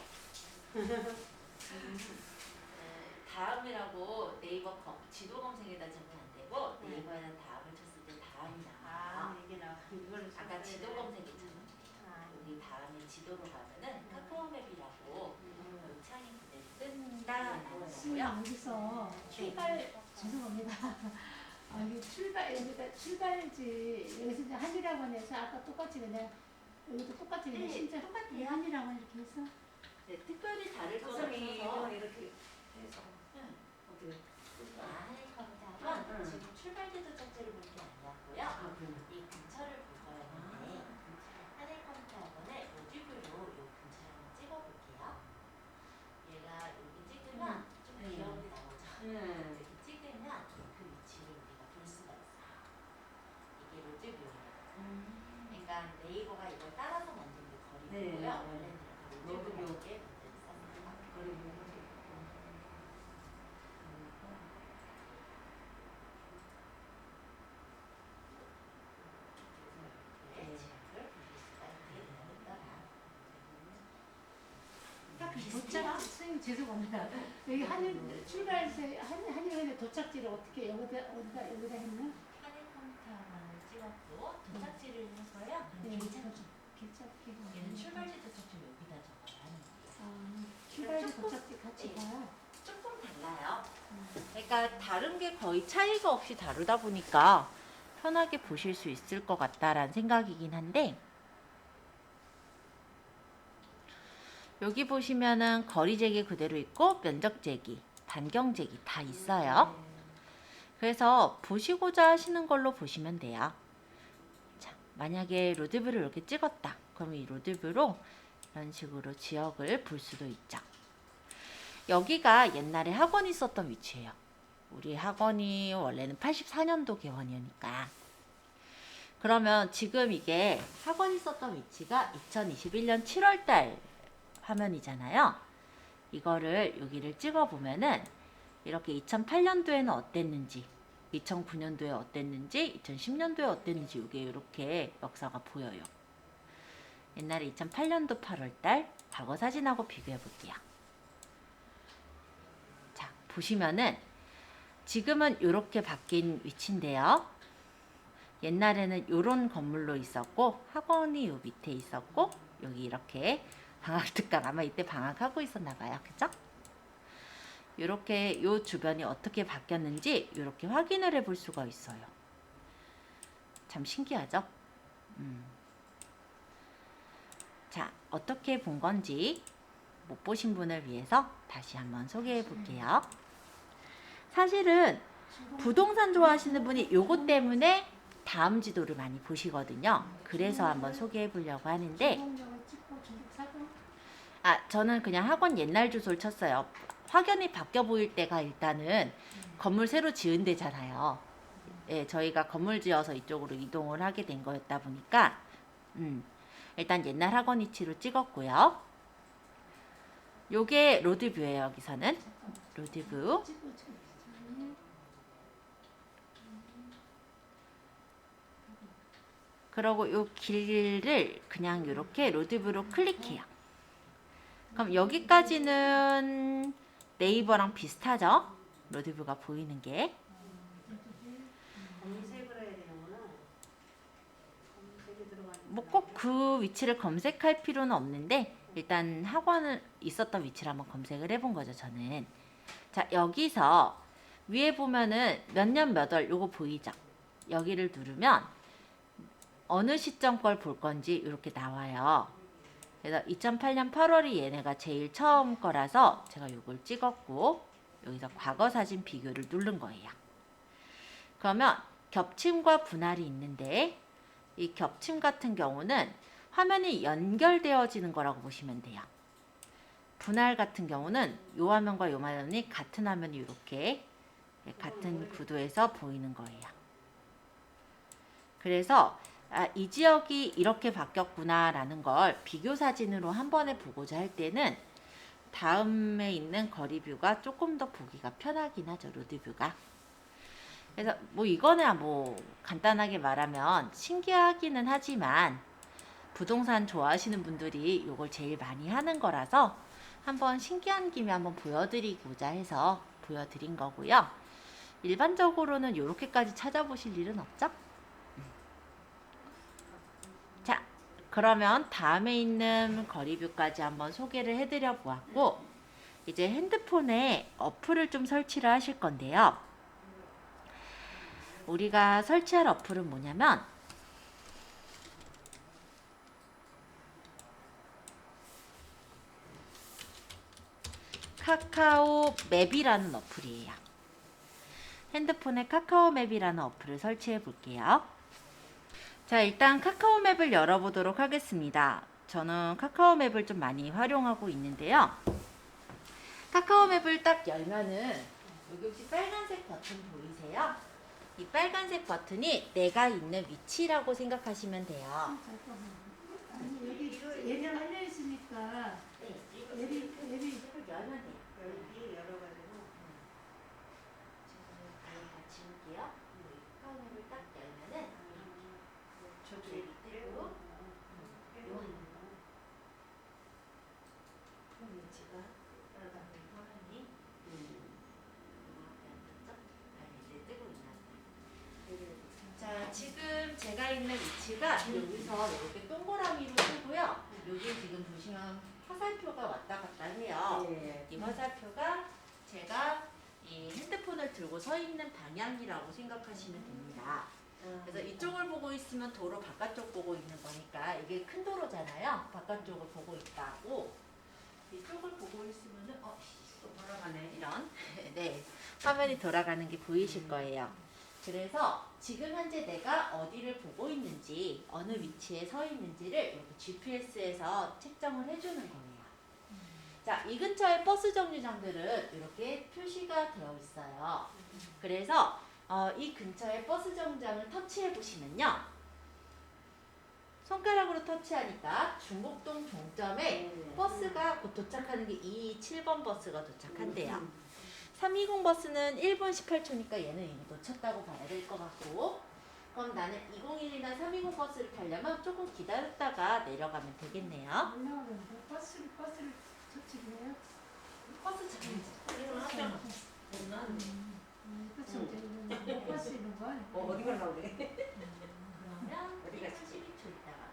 다음이라고 네이버 지도 검색에다 적으면 안 되고 네. 네이버에다 다음을 쳤을 때 다음이 나와요. 아 이게 나 이거를 아까 쳤어야 지도 되나? 검색이잖아. 아, 여기 다음에 지도로 가면은 카카오맵이라고 창이 그대로 음, 뜬다라는 선생님 거고요. 여기서 출발 죄송합니다. 아니 출발 여기다 출발지 여기서 이제 한일학원에서 아까 똑같이 그냥 여기도 똑같이 그냥 네, 진짜 똑같아요. 한일학원 이렇게 해서 네, 특별히 다를 건 선생님이 없어서 이렇게 해서 응. 어떻게 아니 검사는 응. 지금 출발지도 쪽지를 볼 게 아니었고요. 이 근처를 볼 거였는데 하늘 컴퓨터 학원을 로드뷰로 이 근처를 한번 찍어볼게요. 얘가 여기 찍으면 좀 네. 귀여운 게 나오죠. 네. 이렇게 찍으면 그 위치를 우리가 볼 수가 있어요. 이게 로드뷰예요. 그러니까 네이버가 이걸 따라서 만든 게 거리고요. 네. 원래는 이렇게 로드뷰. 로드뷰 이렇게 만들었습니다. 네, 지역을 보실 수가 있게 되어 있더라. 도착 선생님 죄송합니다. 여기 한일 출발서 한일학원의 도착지를 어떻게 여기다 했나? 하늘 컴퓨터를 찍었고 도착지를 해서요. 네, 괜찮죠? 길찾기. 얘는 출발지 도착지 여기다 적어야 하는 거예요. 출발지 조금- 도착지 같이 네. 가. 조금 달라요. 그러니까 다른 게 거의 차이가 없이 다르다 보니까 편하게 보실 수 있을 것 같다라는 생각이긴 한데 여기 보시면은 거리 재기 그대로 있고 면적 재기, 반경 재기 다 있어요. 그래서 보시고자 하시는 걸로 보시면 돼요. 자, 만약에 로드뷰를 이렇게 찍었다. 그럼 이 로드뷰로 이런 식으로 지역을 볼 수도 있죠. 여기가 옛날에 학원이 있었던 위치예요. 우리 학원이 원래는 84년도 개원이니까. 그러면 지금 이게 학원이 있었던 위치가 2021년 7월달 화면이잖아요. 이거를 여기를 찍어보면은 이렇게 2008년도에는 어땠는지 2009년도에 어땠는지 2010년도에 어땠는지 이게 이렇게 역사가 보여요. 옛날에 2008년도 8월달 과거 사진하고 비교해 볼게요. 자, 보시면은 지금은 이렇게 바뀐 위치인데요. 옛날에는 이런 건물로 있었고 학원이 요 밑에 있었고 여기 이렇게 방학특강 아마 이때 방학하고 있었나 봐요. 그죠? 이렇게 요 주변이 어떻게 바뀌었는지 이렇게 확인을 해볼 수가 있어요. 참 신기하죠? 자, 어떻게 본 건지 못 보신 분을 위해서 다시 한번 소개해 볼게요. 사실은 부동산 좋아하시는 분이 요것 때문에 다음 지도를 많이 보시거든요. 그래서 한번 소개해 보려고 하는데, 중공역을 찍고 중국 사동. 저는 그냥 학원 옛날 주소를 쳤어요. 확연히 바뀌어 보일 때가 일단은 건물 새로 지은 데잖아요. 예, 저희가 건물 지어서 이쪽으로 이동을 하게 된 거였다 보니까, 일단 옛날 학원 위치로 찍었고요. 요게 로드뷰예요, 여기서는. 로드뷰. 찍고 그러고 요 길을 그냥 이렇게 로드뷰로 클릭해요. 그럼 여기까지는 네이버랑 비슷하죠? 로드뷰가 보이는 게. 검색을 해야 되는구나. 검색이 들어가는 뭐 꼭 그 위치를 검색할 필요는 없는데 일단 학원을 있었던 위치를 한번 검색을 해본 거죠, 저는. 자, 여기서 위에 보면은 몇 년 몇 월 요거 보이죠? 여기를 누르면 어느 시점 걸 볼 건지 이렇게 나와요. 그래서 2008년 8월이 얘네가 제일 처음 거라서 제가 요걸 찍었고 여기서 과거 사진 비교를 누른 거예요. 그러면 겹침과 분할이 있는데 이 겹침 같은 경우는 화면이 연결되어지는 거라고 보시면 돼요. 분할 같은 경우는 요 화면과 요 화면이 같은 화면이 이렇게 같은 구도에서 보이는 거예요. 그래서 이 지역이 이렇게 바뀌었구나 라는 걸 비교 사진으로 한 번에 보고자 할 때는 다음에 있는 거리뷰가 조금 더 보기가 편하긴 하죠, 로드뷰가. 그래서 뭐 이거는 뭐 간단하게 말하면 신기하기는 하지만 부동산 좋아하시는 분들이 이걸 제일 많이 하는 거라서 한번 신기한 김에 한번 보여드리고자 해서 보여드린 거고요. 일반적으로는 이렇게까지 찾아보실 일은 없죠? 자, 그러면 다음에 있는 거리뷰까지 한번 소개를 해드려 보았고 이제 핸드폰에 어플을 좀 설치를 하실 건데요. 우리가 설치할 어플은 뭐냐면 카카오 맵이라는 어플이에요. 핸드폰에 카카오 맵이라는 어플을 설치해 볼게요. 자, 일단 카카오 맵을 열어보도록 하겠습니다. 저는 카카오 맵을 좀 많이 활용하고 있는데요. 카카오 맵을 딱 열면은 여기 혹시 빨간색 버튼 보이세요? 이 빨간색 버튼이 내가 있는 위치라고 생각하시면 돼요. 아니 여기 앱이 깔려 있으니까 네, 앱이 열면 돼요. 여기 열어가지고 제가 지울게요. 카카오 맵을 딱 열면은 저기 밑에로 위치가 따라가는 화면이 이제 뜨고 있나요? 자, 지금 제가 있는 위치가 여기서 이렇게 동그라미로 뜨고요. 여기 지금 보시면 화살표가 왔다 갔다 해요. 네. 이 화살표가 제가 이 핸드폰을 들고 서 있는 방향이라고 생각하시면 됩니다. 그래서 이쪽을 보고 있으면 도로 바깥쪽 보고 있는 거니까 이게 큰 도로잖아요. 바깥쪽을 보고 있다고. 이쪽을 보고 있으면은 또 돌아가네. 이런 네, 화면이 돌아가는 게 보이실 거예요. 그래서 지금 현재 내가 어디를 보고 있는지 어느 위치에 서 있는지를 이렇게 GPS에서 책정을 해주는 거예요. 자, 이 근처에 버스 정류장들은 이렇게 표시가 되어 있어요. 그래서 이 근처에 버스 정류장을 터치해 보시면요. 손가락으로 터치하니까 중곡동 종점에 버스가 곧 도착하는 게 227번 버스가 도착한대요. 320 버스는 1분 18초니까 얘는 이미 놓쳤다고 봐야 될 것 같고, 그럼 나는 201이나 320 버스를 타려면 조금 기다렸다가 내려가면 되겠네요. 올라오는데 버스를 터치해요. 버스 잠시 그래서 하면 버스 못 버스 있는 걸. 어디 가려고 그래? 그러면 어디가 12초 있다가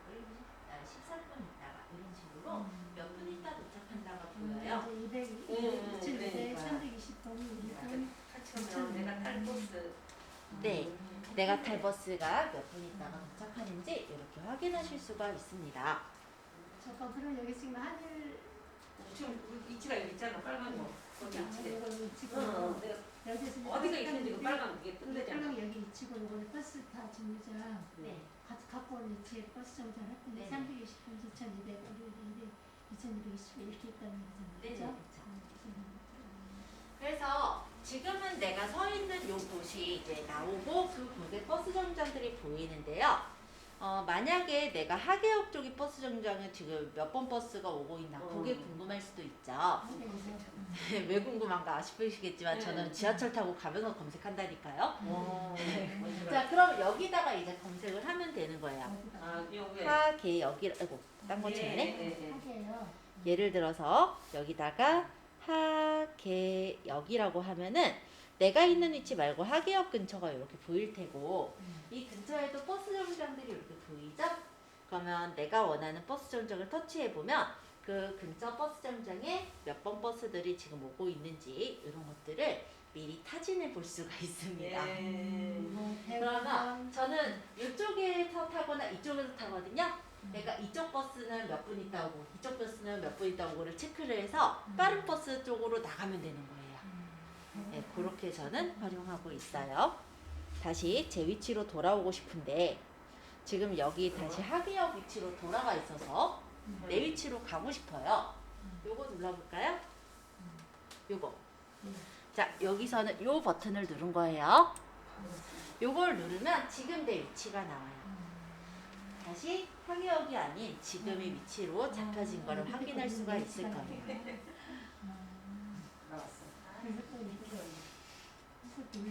13분 있다가 이런 식으로 몇 분 있다 도착한다가 보여요. 200, 200, 320번. 같이 내가 탈 버스. 네, 내가 탈 버스가 몇 분 있다가 도착하는지 이렇게 확인하실 수가 있습니다. 잠깐 그럼 여기 지금 한일 지금 위치가 여기 있잖아, 빨간 거. 거기 위치래. 지금 내가 여기서 이제 어디가 버스 있는지 그 타는 빨간 이게 뜬대잖아. 빨간 여기 위치고 이거는 버스 타 정류장 네. 갖고 온 위치에 버스 정류장 했더니 네네. 320분 2200 2220 이렇게 있다는 네네, 거잖아요. 그쵸. 그죠? 그래서 지금은 내가 서 있는 요 곳이 이제 나오고 그 곳에 버스 정류장들이 보이는데요. 만약에 내가 하계역 쪽이 버스 정류장에 지금 몇 번 버스가 오고 있나 그게 궁금할 수도 있죠. 그래서 왜 궁금한가 싶으시겠지만 네. 저는 지하철 타고 가면서 검색한다니까요. 와. 자, 그럼 여기다가 이제 검색을 하면 되는 거예요. 아, 여기. 하계역이, 아이고, 딴 거 치네. 네. 하게요. 예를 들어서 여기다가 하계역이라고 하면은 내가 있는 위치 말고 하계역 근처가 이렇게 보일 테고 이 근처에도 버스 정류장들이 이렇게 보이죠? 그러면 내가 원하는 버스 정류장을 터치해 보면 그 근처 버스 정류장에 몇 번 버스들이 지금 오고 있는지 이런 것들을 미리 타진해 볼 수가 있습니다. 그러면 저는 이쪽에서 타거나 이쪽에서 타거든요. 내가 이쪽 버스는 몇 분 있다 오고 이쪽 버스는 몇 분 있다 오고를 체크를 해서 빠른 버스 쪽으로 나가면 되는 거예요. 네, 그렇게 저는 활용하고 있어요. 다시 제 위치로 돌아오고 싶은데 지금 여기 다시 하계역 위치로 돌아가 있어서 내 위치로 가고 싶어요. 요거 눌러볼까요? 요거. 자, 여기서는 요 버튼을 누른 거예요. 요걸 누르면 지금 내 위치가 나와요. 다시 하계역이 아닌 지금의 위치로 잡혀진 거를 확인할 수가 있을 거예요.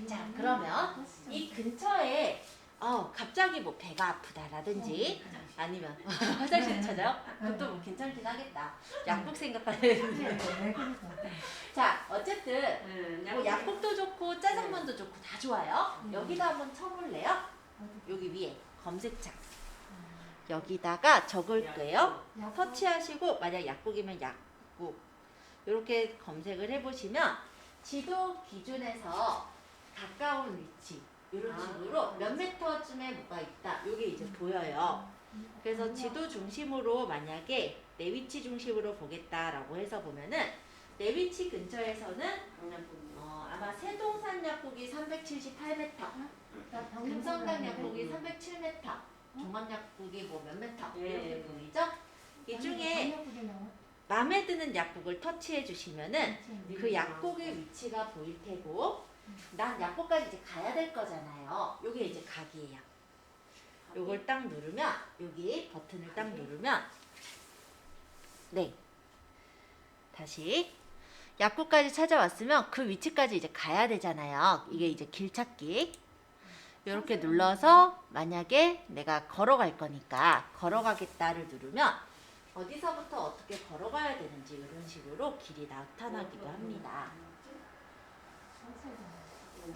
자, 그러면 이 근처에 갑자기 뭐 배가 아프다라든지 아니면 화장실 찾아요? 그것도 뭐 괜찮긴 하겠다. 약국 생각하는. 자, 어쨌든 뭐 약국도 좋고 짜장면도 좋고 다 좋아요. 여기다 한번 쳐볼래요? 여기 위에 검색창. 여기다가 적을 거예요. 터치하시고 만약 약국이면 약국 이렇게 검색을 해보시면 지도 기준에서 가까운 위치 이런 식으로 몇 미터쯤에 뭐가 있다 이게 이제 보여요. 그래서 지도 중심으로 만약에 내 위치 중심으로 보겠다라고 해서 보면은 내 위치 근처에서는 아마 세동산 약국이 378m, 금성당 약국이 307m, 종합약국이 뭐 몇 미터 이렇게 보이죠? 이 중에 마음에 드는 약국을 터치해 주시면은 그 약국의 위치가 보일 테고 난 약국까지 이제 가야 될 거잖아요. 요게 이제 각이에요. 요걸 딱 누르면 여기 버튼을 딱 누르면 네 다시 약국까지 찾아왔으면 그 위치까지 이제 가야 되잖아요. 이게 이제 길 찾기. 이렇게 눌러서 만약에 내가 걸어갈 거니까 걸어가겠다를 누르면 어디서부터 어떻게 걸어가야 되는지 이런 식으로 길이 나타나기도 합니다.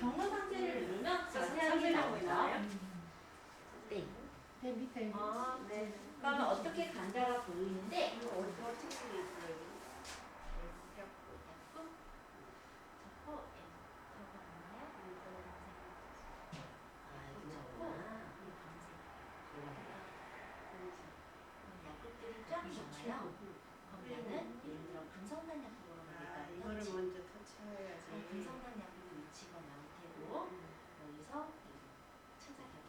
경로 상세를 누르면 자세하게 나오죠. 네. 밑에 네. 그러면 어떻게 간다가 보이는데 약국들이 쫙 있잖아요. 그러면은 예를 들어 금성단 약국으로 가니까 이거를 먼저 터치해야지. 금성단 약국 위치가 나올 테고 여기서 찾아가기.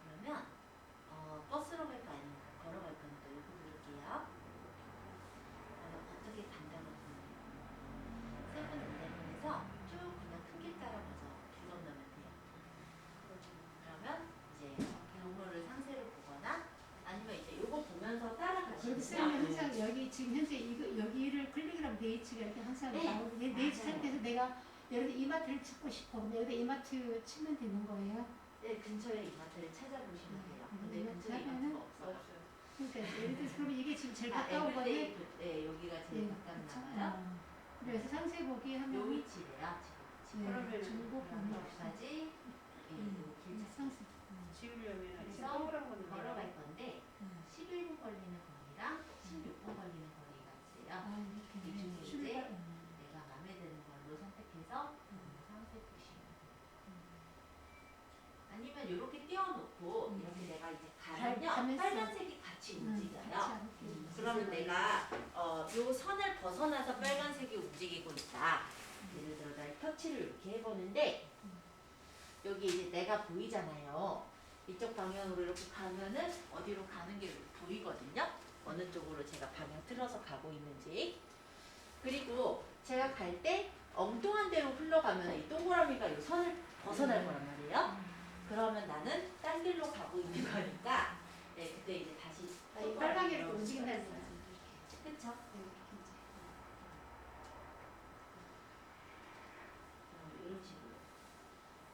그러면 버스로 갈까 아니면 걸어갈 거니까 이거 누를게요. 어떻게 간다고 보면 세븐 일레븐에서 쭉 그냥 큰 길 따라 가서 길 건너면 돼요. 그러면 이제 경로를 상세로 보거나 아니면 이제 요거 보면서 그렇게 쓰면 따라가시면 항상 여기 지금 현재 여기를 클릭이라면 내 위치가 이렇게 항상 네, 나오고 내 위치 맞아요. 상태에서 내가 예를 들어 이마트를 찾고 싶어. 근데 여기다 이마트 치면 되는 거예요. 네, 근처에 이마트를 찾아보시면 돼요. 근데 이마트 근처에 하면은 이마트가 없어요. 그러니까 예를 들어서 그러면 이게 지금 제일 가까운 거네. 에브리데이 네, 여기가 제일 그쵸? 가깝나봐요. 그래서 상세 보기 요 하면 위치래요. 지금. 네, 중고 번호 여기까지 길 찾기. 상세. 지우려면 그래서 동그란 건 걸어갈 건데 11분 걸리는 거리랑 16분 걸리는 거리가 있어요. 이렇게 이 중에 출발. 이제 내가 마음에 드는 걸로 선택해서 상세 보시면 돼요. 아니면 이렇게 띄워놓고 이렇게 내가 이제 가면요 가면서. 빨간색이 같이 움직여요. 같이 않게. 그러면 내가 요 선을 벗어나서 빨간색이 움직이고 있다. 예를 들어 나 터치를 이렇게 해보는데 여기 이제 내가 보이잖아요. 이쪽 방향으로 이렇게 가면은 어디로 가는 게 보이거든요. 어느 쪽으로 제가 방향 틀어서 가고 있는지. 그리고 제가 갈 때 엉뚱한 데로 흘러가면 이 동그라미가 이 선을 벗어날 거란 말이에요. 그러면 나는 딴 길로 가고 있는 거니까 네, 그때 이제 다시 이 빨간게 이렇게 움직인다는 거야. 그쵸? 이런 식으로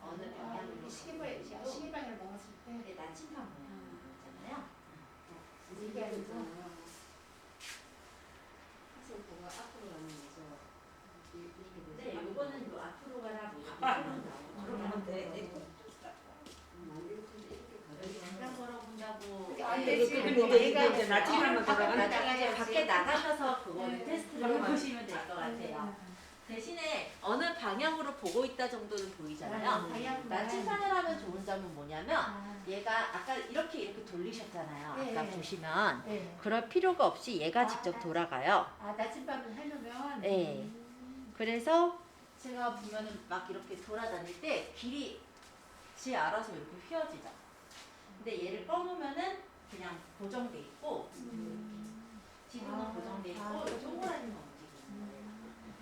어느 방향으로 시계 방향을 먹었을 때 네, 나침반 모양으로 있잖아요. 이게 아니고 사실 그거 앞으로 가는 거죠. 이렇게 네, 되죠. 요거는 요 앞으로 가라 뭐 이렇게 앞으로 가면 돼. 여기 잠깐 걸어본다고 안 네, 되지. 근데 얘가 이제 나침반만 들어가는 나중에 밖에 나가셔서 그거는 네. 테스트를 해보시면 될 것 같아요. 대신에 어느 방향으로 보고 있다 정도는 보이잖아요. 나침반을 하면 좋은 점은 뭐냐면 얘가 아까 이렇게 돌리셨잖아요. 네. 아까 보시면 네. 그럴 필요가 없이 얘가 직접 돌아가요. 아 나침반을 하려면 네. 그래서 제가 보면은 막 이렇게 돌아다닐 때 길이 지 알아서 이렇게 휘어지죠. 근데 얘를 꺼놓으면은 그냥 고정돼 있고 지금은 고정돼 있고 동그라미만 움직이는 거예요.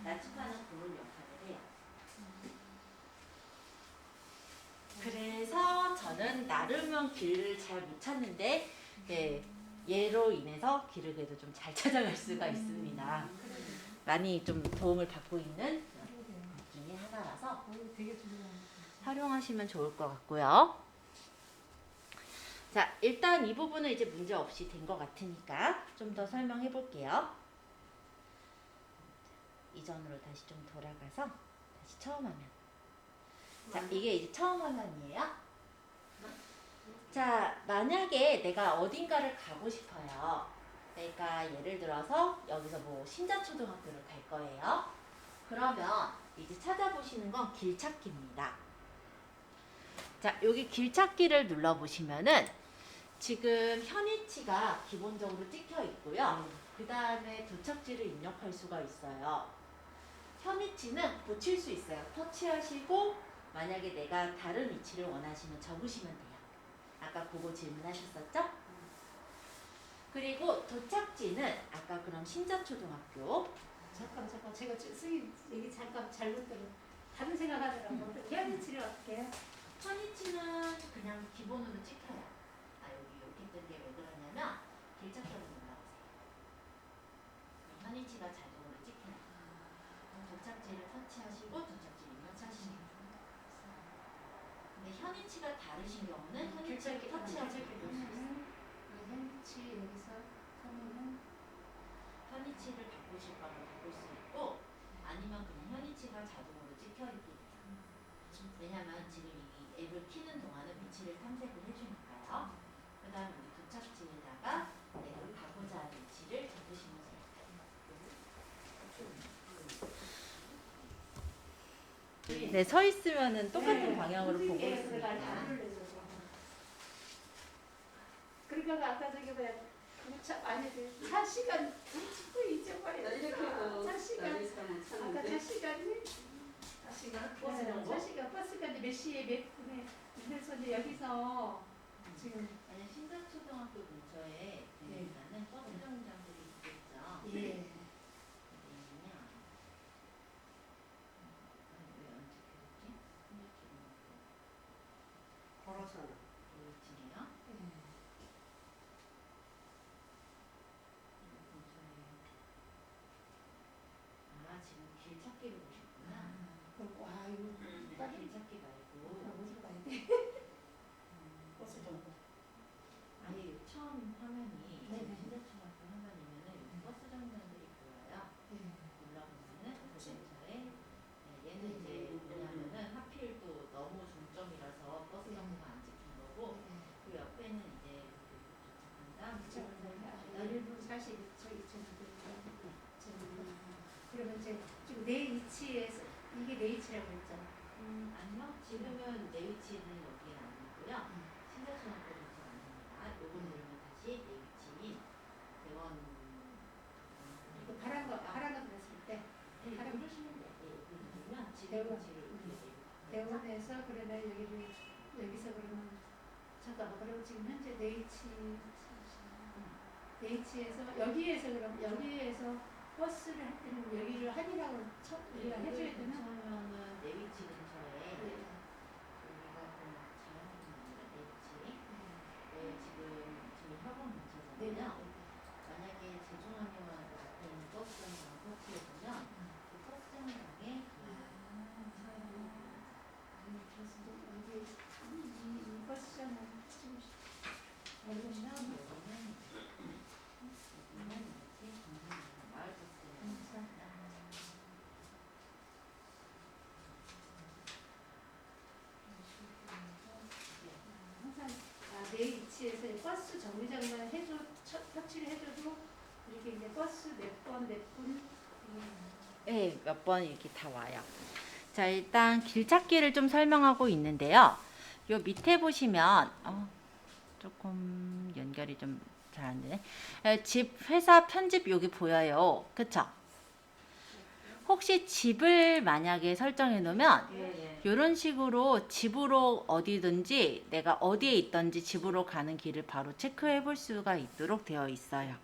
나침반은 그런 역할을 해요. 그래서 저는 나름은 길을 잘 못 찾는데 예, 얘로 인해서 길을 그래도 좀 잘 찾아갈 수가 있습니다. 많이 좀 도움을 받고 있는 것 중에 하나라서 되게 중요한 활용하시면 좋을 것 같고요. 자, 일단 이 부분은 이제 문제 없이 된 것 같으니까 좀 더 설명해 볼게요. 이전으로 다시 좀 돌아가서 다시 처음 화면. 자, 이게 이제 처음 화면이에요. 자, 만약에 내가 어딘가를 가고 싶어요. 그러니까 예를 들어서 여기서 뭐 신자초등학교를 갈 거예요. 그러면 이제 찾아보시는 건 길찾기입니다. 자, 여기 길찾기를 눌러보시면은 지금 현위치가 기본적으로 찍혀 있고요. 그 다음에 도착지를 입력할 수가 있어요. 현위치는 고칠 수 있어요. 터치하시고 만약에 내가 다른 위치를 원하시면 적으시면 돼요. 아까 그거 질문하셨었죠? 그리고 도착지는 아까 그럼 신자초등학교 잠깐 제가 쓰기 얘기 잠깐 잘못 들어 다른 생각하더라고. 현위치를 어떻게 해? 현위치는 그냥 기본으로 찍혀요. 아 여기 뜬 게 왜 그러냐면 길찾기를 눌러보세요. 현위치가 자동으로 찍혀요. 도착지를 터치하시고 도착지를 입력하시면 돼요. 근데 현위치가 다르신 경우는 현위치를 터치하시고 볼 수 있어요. 현위치 여기서 하면은 현위치를 바꾸실 거면 바꿀 수 있고 아니면 그냥 현위치가 자동으로 찍혀 있게 돼요. 왜냐면 지금 이 앱을 키는 동안은 위치를 탐색을 해주니까요. 그 다음 우리 도착지에다가 내가 가고자 하는 위치를 적으시면 돼요. 네, 서 있으면은 똑같은 방향으로 보고 있으니까. 그러니까 아까 저기 뭐야 아니 차 시간 자꾸 잊어버려. 이렇게 해도 차 시간 나를 잘 못 아까 찾는데. 차 시간이 버스 정보? 차 시간 버스가 이제 몇 시에 몇 분에 그래서 이제 여기서 지금 아니 신자초등학교 근처에 일단은 버스 정류장들이 있겠죠. 예. 어디냐? 왜 안 찍혀있지? 신자초등학교 걸어서. 여기쯤이요. 아 지금 길 찾기로 보셨구나. 그리고 아 이거 빨리 길 찾기 말고 어디로 가야 돼? 버스 정보. 아예 처음 화면이 네네. 신자초등학교 화면이면은 여기 버스 정류장들이 보여요. 올라보면은 그 근처에 얘는 이제 뭐냐면은 하필 또 너무 중점이라서 버스 정보가 안 찍힌 거고 그 옆에는 이제 도착한 다음 1분 42초 2초 그러면 이제 지금 내 위치에서 이게 내 위치라고 했잖아. 아니요. 지금은 내 위치는 여기에 아니고요. 신자초등학교 근처 아닙니다. 요거 누르면 다시 내 위치인 대원 이거 파란 거 들었을 때 누르시면 돼요. 여기 누르면 해서 그러면 여기서 그러면 잠깐만 그럼 지금 현재 네이치에서 여기에서 버스를 할 때는 여기를 한이라고 우리가 해줘야 되나? 그러면은 내위치 근처에 네. 여기가 지금 협원 네. 근처잖아요. 만약에 제중항이와 앞에 있는 버스장 터치해 보면 그 버스장에 이 버스장은 좀 여기는 마을 버스. 항상 내 위치에서 버스 정류장만 터치를 해줘도 이렇게 이제 버스 몇 분 네, 몇 번 이렇게 다 와요. 자, 일단 길 찾기를 좀 설명하고 있는데요. 요 밑에 보시면 조금 연결이 좀 잘 안 되네. 집, 회사, 편집 여기 보여요. 그쵸? 혹시 집을 만약에 설정해 놓으면 이런 식으로 집으로 어디든지 내가 어디에 있든지 집으로 가는 길을 바로 체크해 볼 수가 있도록 되어 있어요.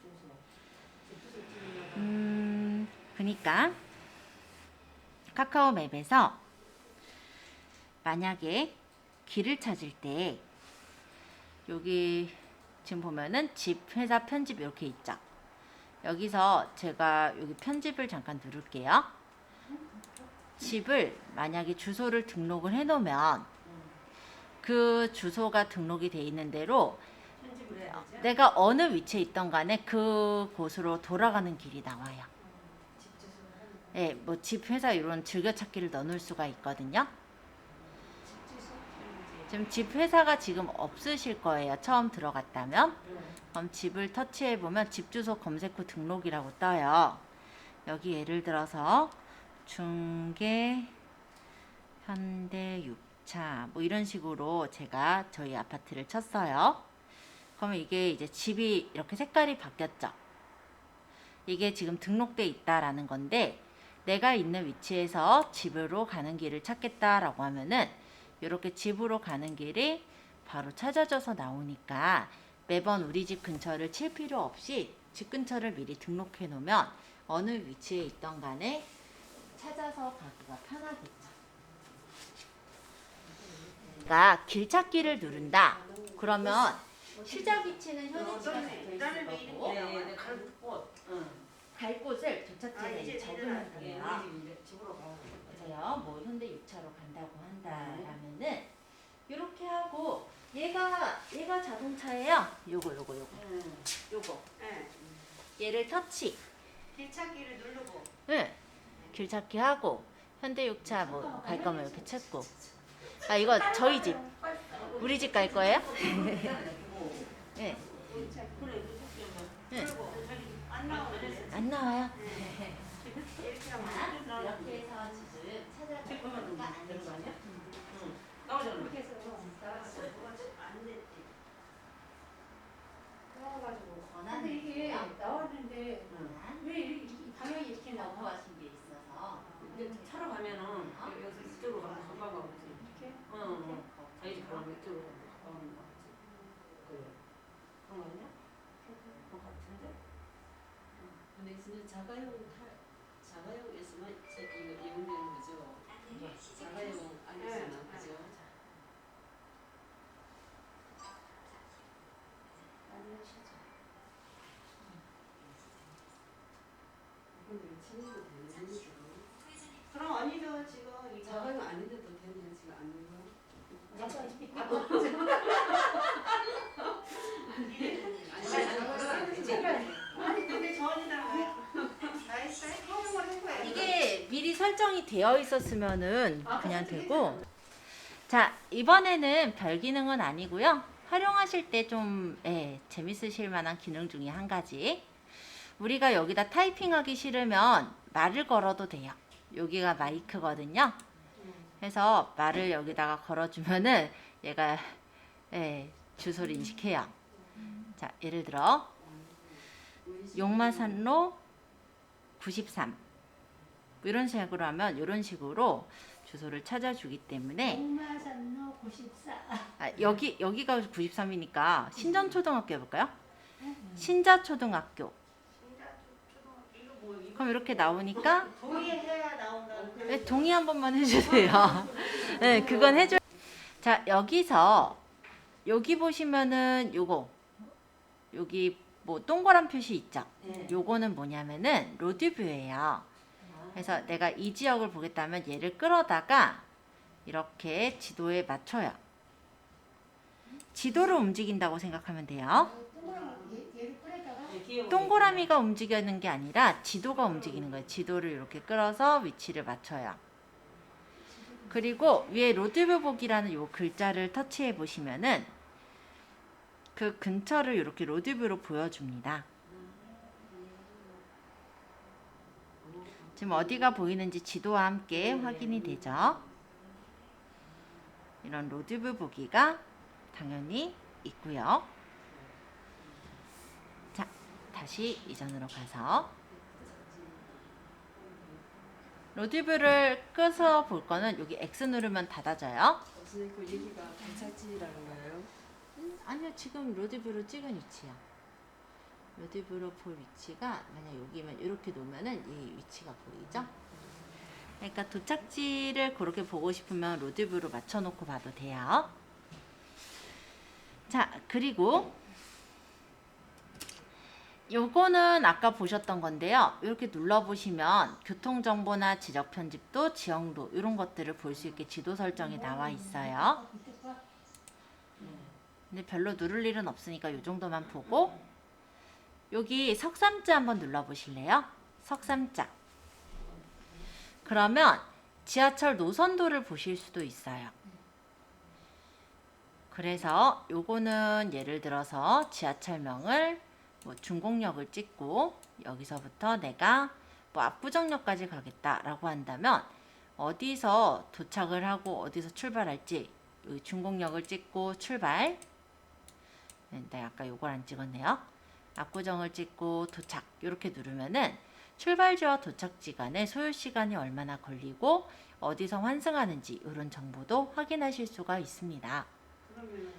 그러니까 카카오 맵에서 만약에 길을 찾을 때 여기 지금 보면은 집, 회사, 편집 이렇게 있죠. 여기서 제가 여기 편집을 잠깐 누를게요. 집을 만약에 주소를 등록을 해 놓으면 그 주소가 등록이 돼 있는 대로 편집을 해야 되죠? 내가 어느 위치에 있던 간에 그 곳으로 돌아가는 길이 나와요. 예, 뭐 집, 회사 이런 즐겨찾기를 넣어놓을 수가 있거든요. 지금 집, 회사가 지금 없으실 거예요. 처음 들어갔다면. 그럼 집을 터치해 보면 집 주소 검색 후 등록이라고 떠요. 여기 예를 들어서 중계, 현대, 6차 뭐 이런 식으로 제가 저희 아파트를 쳤어요. 그러면 이게 이제 집이 이렇게 색깔이 바뀌었죠. 이게 지금 등록돼 있다라는 건데 내가 있는 위치에서 집으로 가는 길을 찾겠다라고 하면은 이렇게 집으로 가는 길이 바로 찾아져서 나오니까 매번 우리 집 근처를 칠 필요 없이 집 근처를 미리 등록해 놓으면 어느 위치에 있던 간에 찾아서 가기가 편하겠죠. 그러니까 길 찾기를 누른다. 그러면 시작 위치는 현위치가 적혀있을 거고 네, 갈곳. 갈 곳을 아, 도착지에 이제 적으면 예, 돼요. 우리 집 이제 집으로 가고. 맞아요. 뭐 현대 6차로 간다고 한다라면은 이렇게 하고 얘가 자동차예요. 요거 요거 네. 얘를 터치. 길찾기를 누르고 네. 길 찾기 하고 현대 6차 뭐 갈 거면 이렇게 찾고. 아 이거 저희 집 우리 집 갈 거예요? 네. 네. 안 나오는데 안 나와요. 이렇게 하면 이렇게 해서 집을 찾아보니까 안 되죠. 나오잖아. 그렇게 해서 안 됐지. 나와가지고 권한을 근데 이게 줘요. 나왔는데 왜 이 방향이 이렇게 나와? 거부하신 게 있어서 이제 차로 가면은 여기서 이쪽으로 가면 금방 가보지. 이렇게? 자기 집 가면 이쪽으로 가면 가보지. 그래. 그런 거 아니야? 그런 거 같은데? 근데 진짜 자가용에서만 이용되는 거죠. 자가용 아니잖아, 그죠? 근데 왜 친구도 되는 거죠? 그럼 언니도 지금 이거 자가용 아닌데도 되는 지가 않는 거? 아니 근데 저 언니랑 다 했어요? 허용을 한 거야. 이게 미리 설정이 되어 있었으면은 그냥 되고. 자, 이번에는 별 기능은 아니고요. 활용하실 때 좀 재밌으실 만한 기능 중에 한 가지. 우리가 여기다 타이핑하기 싫으면 말을 걸어도 돼요. 여기가 마이크거든요. 그래서 말을 여기다가 걸어주면은 얘가 주소를 인식해요. 자, 예를 들어 용마산로 93 이런 식으로 하면 이런 식으로 주소를 찾아주기 때문에 동마산로 94. 여기가 93이니까 신전초등학교 해볼까요? 신자초등학교. 그럼 이렇게 나오니까 동의해야 나온다는 네, 동의 한 번만 해주세요. 네, 그건 해줘. 자, 여기서 여기 보시면은 여기 뭐 동그란 표시 있죠? 네. 요거는 뭐냐면은 로드뷰예요. 그래서 내가 이 지역을 보겠다면 얘를 끌어다가 이렇게 지도에 맞춰요. 지도를 움직인다고 생각하면 돼요. 얘를 끌어다가 네, 동그라미가 움직이는 게 아니라 지도가 움직이는 거예요. 지도를 이렇게 끌어서 위치를 맞춰요. 그리고 위에 로드뷰 보기라는 요 글자를 터치해 보시면은 그 근처를 이렇게 로드뷰로 보여줍니다. 지금 어디가 보이는지 지도와 함께 확인이 되죠. 이런 로드뷰 보기가 당연히 있고요. 자, 다시 이전으로 가서 로드뷰를 끄서 볼 거는 여기 X 누르면 닫아져요. 선생님 그 여기가 도착지라는 거예요? 아니요, 지금 로드뷰로 찍은 위치야. 로드뷰로 볼 위치가 만약 여기면 이렇게 놓으면은 이 위치가 보이죠? 그러니까 도착지를 그렇게 보고 싶으면 로드뷰로 맞춰놓고 봐도 돼요. 자, 그리고 요거는 아까 보셨던 건데요. 이렇게 눌러보시면 교통정보나 지적편집도, 지형도 이런 것들을 볼 수 있게 지도 설정이 나와 있어요. 근데 별로 누를 일은 없으니까 이 정도만 보고 여기 석삼자 한번 눌러보실래요? 석삼자. 그러면 지하철 노선도를 보실 수도 있어요. 그래서 요거는 예를 들어서 지하철명을 뭐 중곡역을 찍고 여기서부터 내가 뭐 압구정역까지 가겠다라고 한다면 어디서 도착을 하고 어디서 출발할지 여기 중곡역을 찍고 출발. 네, 아까 요걸 안 찍었네요. 압구정을 찍고 도착 이렇게 누르면은 출발지와 도착지 간의 소요 시간이 얼마나 걸리고 어디서 환승하는지 이런 정보도 확인하실 수가 있습니다. 그러면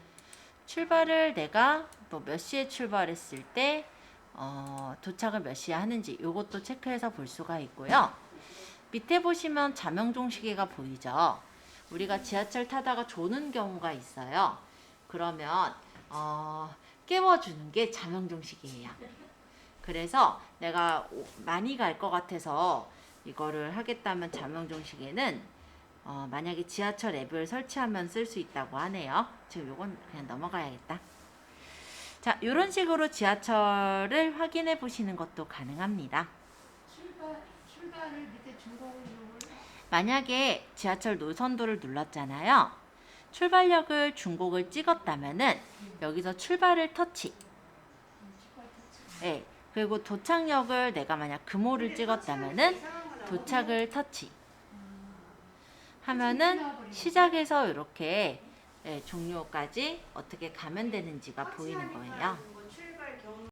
출발을 내가 뭐 몇 시에 출발했을 때 도착을 몇 시에 하는지 이것도 체크해서 볼 수가 있고요. 밑에 보시면 자명종 시계가 보이죠. 우리가 지하철 타다가 조는 경우가 있어요. 그러면 깨워주는 게 자명종 시계예요. 그래서 내가 많이 갈 것 같아서 이거를 하겠다면 자명종 시계는 만약에 지하철 앱을 설치하면 쓸 수 있다고 하네요. 지금 요건 그냥 넘어가야겠다. 자, 이런 식으로 지하철을 확인해 보시는 것도 가능합니다. 출발을 밑에 중곡을 만약에 지하철 노선도를 눌렀잖아요. 출발역을 중곡을 찍었다면은 여기서 출발을 터치. 네, 그리고 도착역을 내가 만약 금호를 찍었다면은 도착을 터치. 하면은 시작해서 이렇게 종료까지 어떻게 가면 되는지가 보이는 거예요.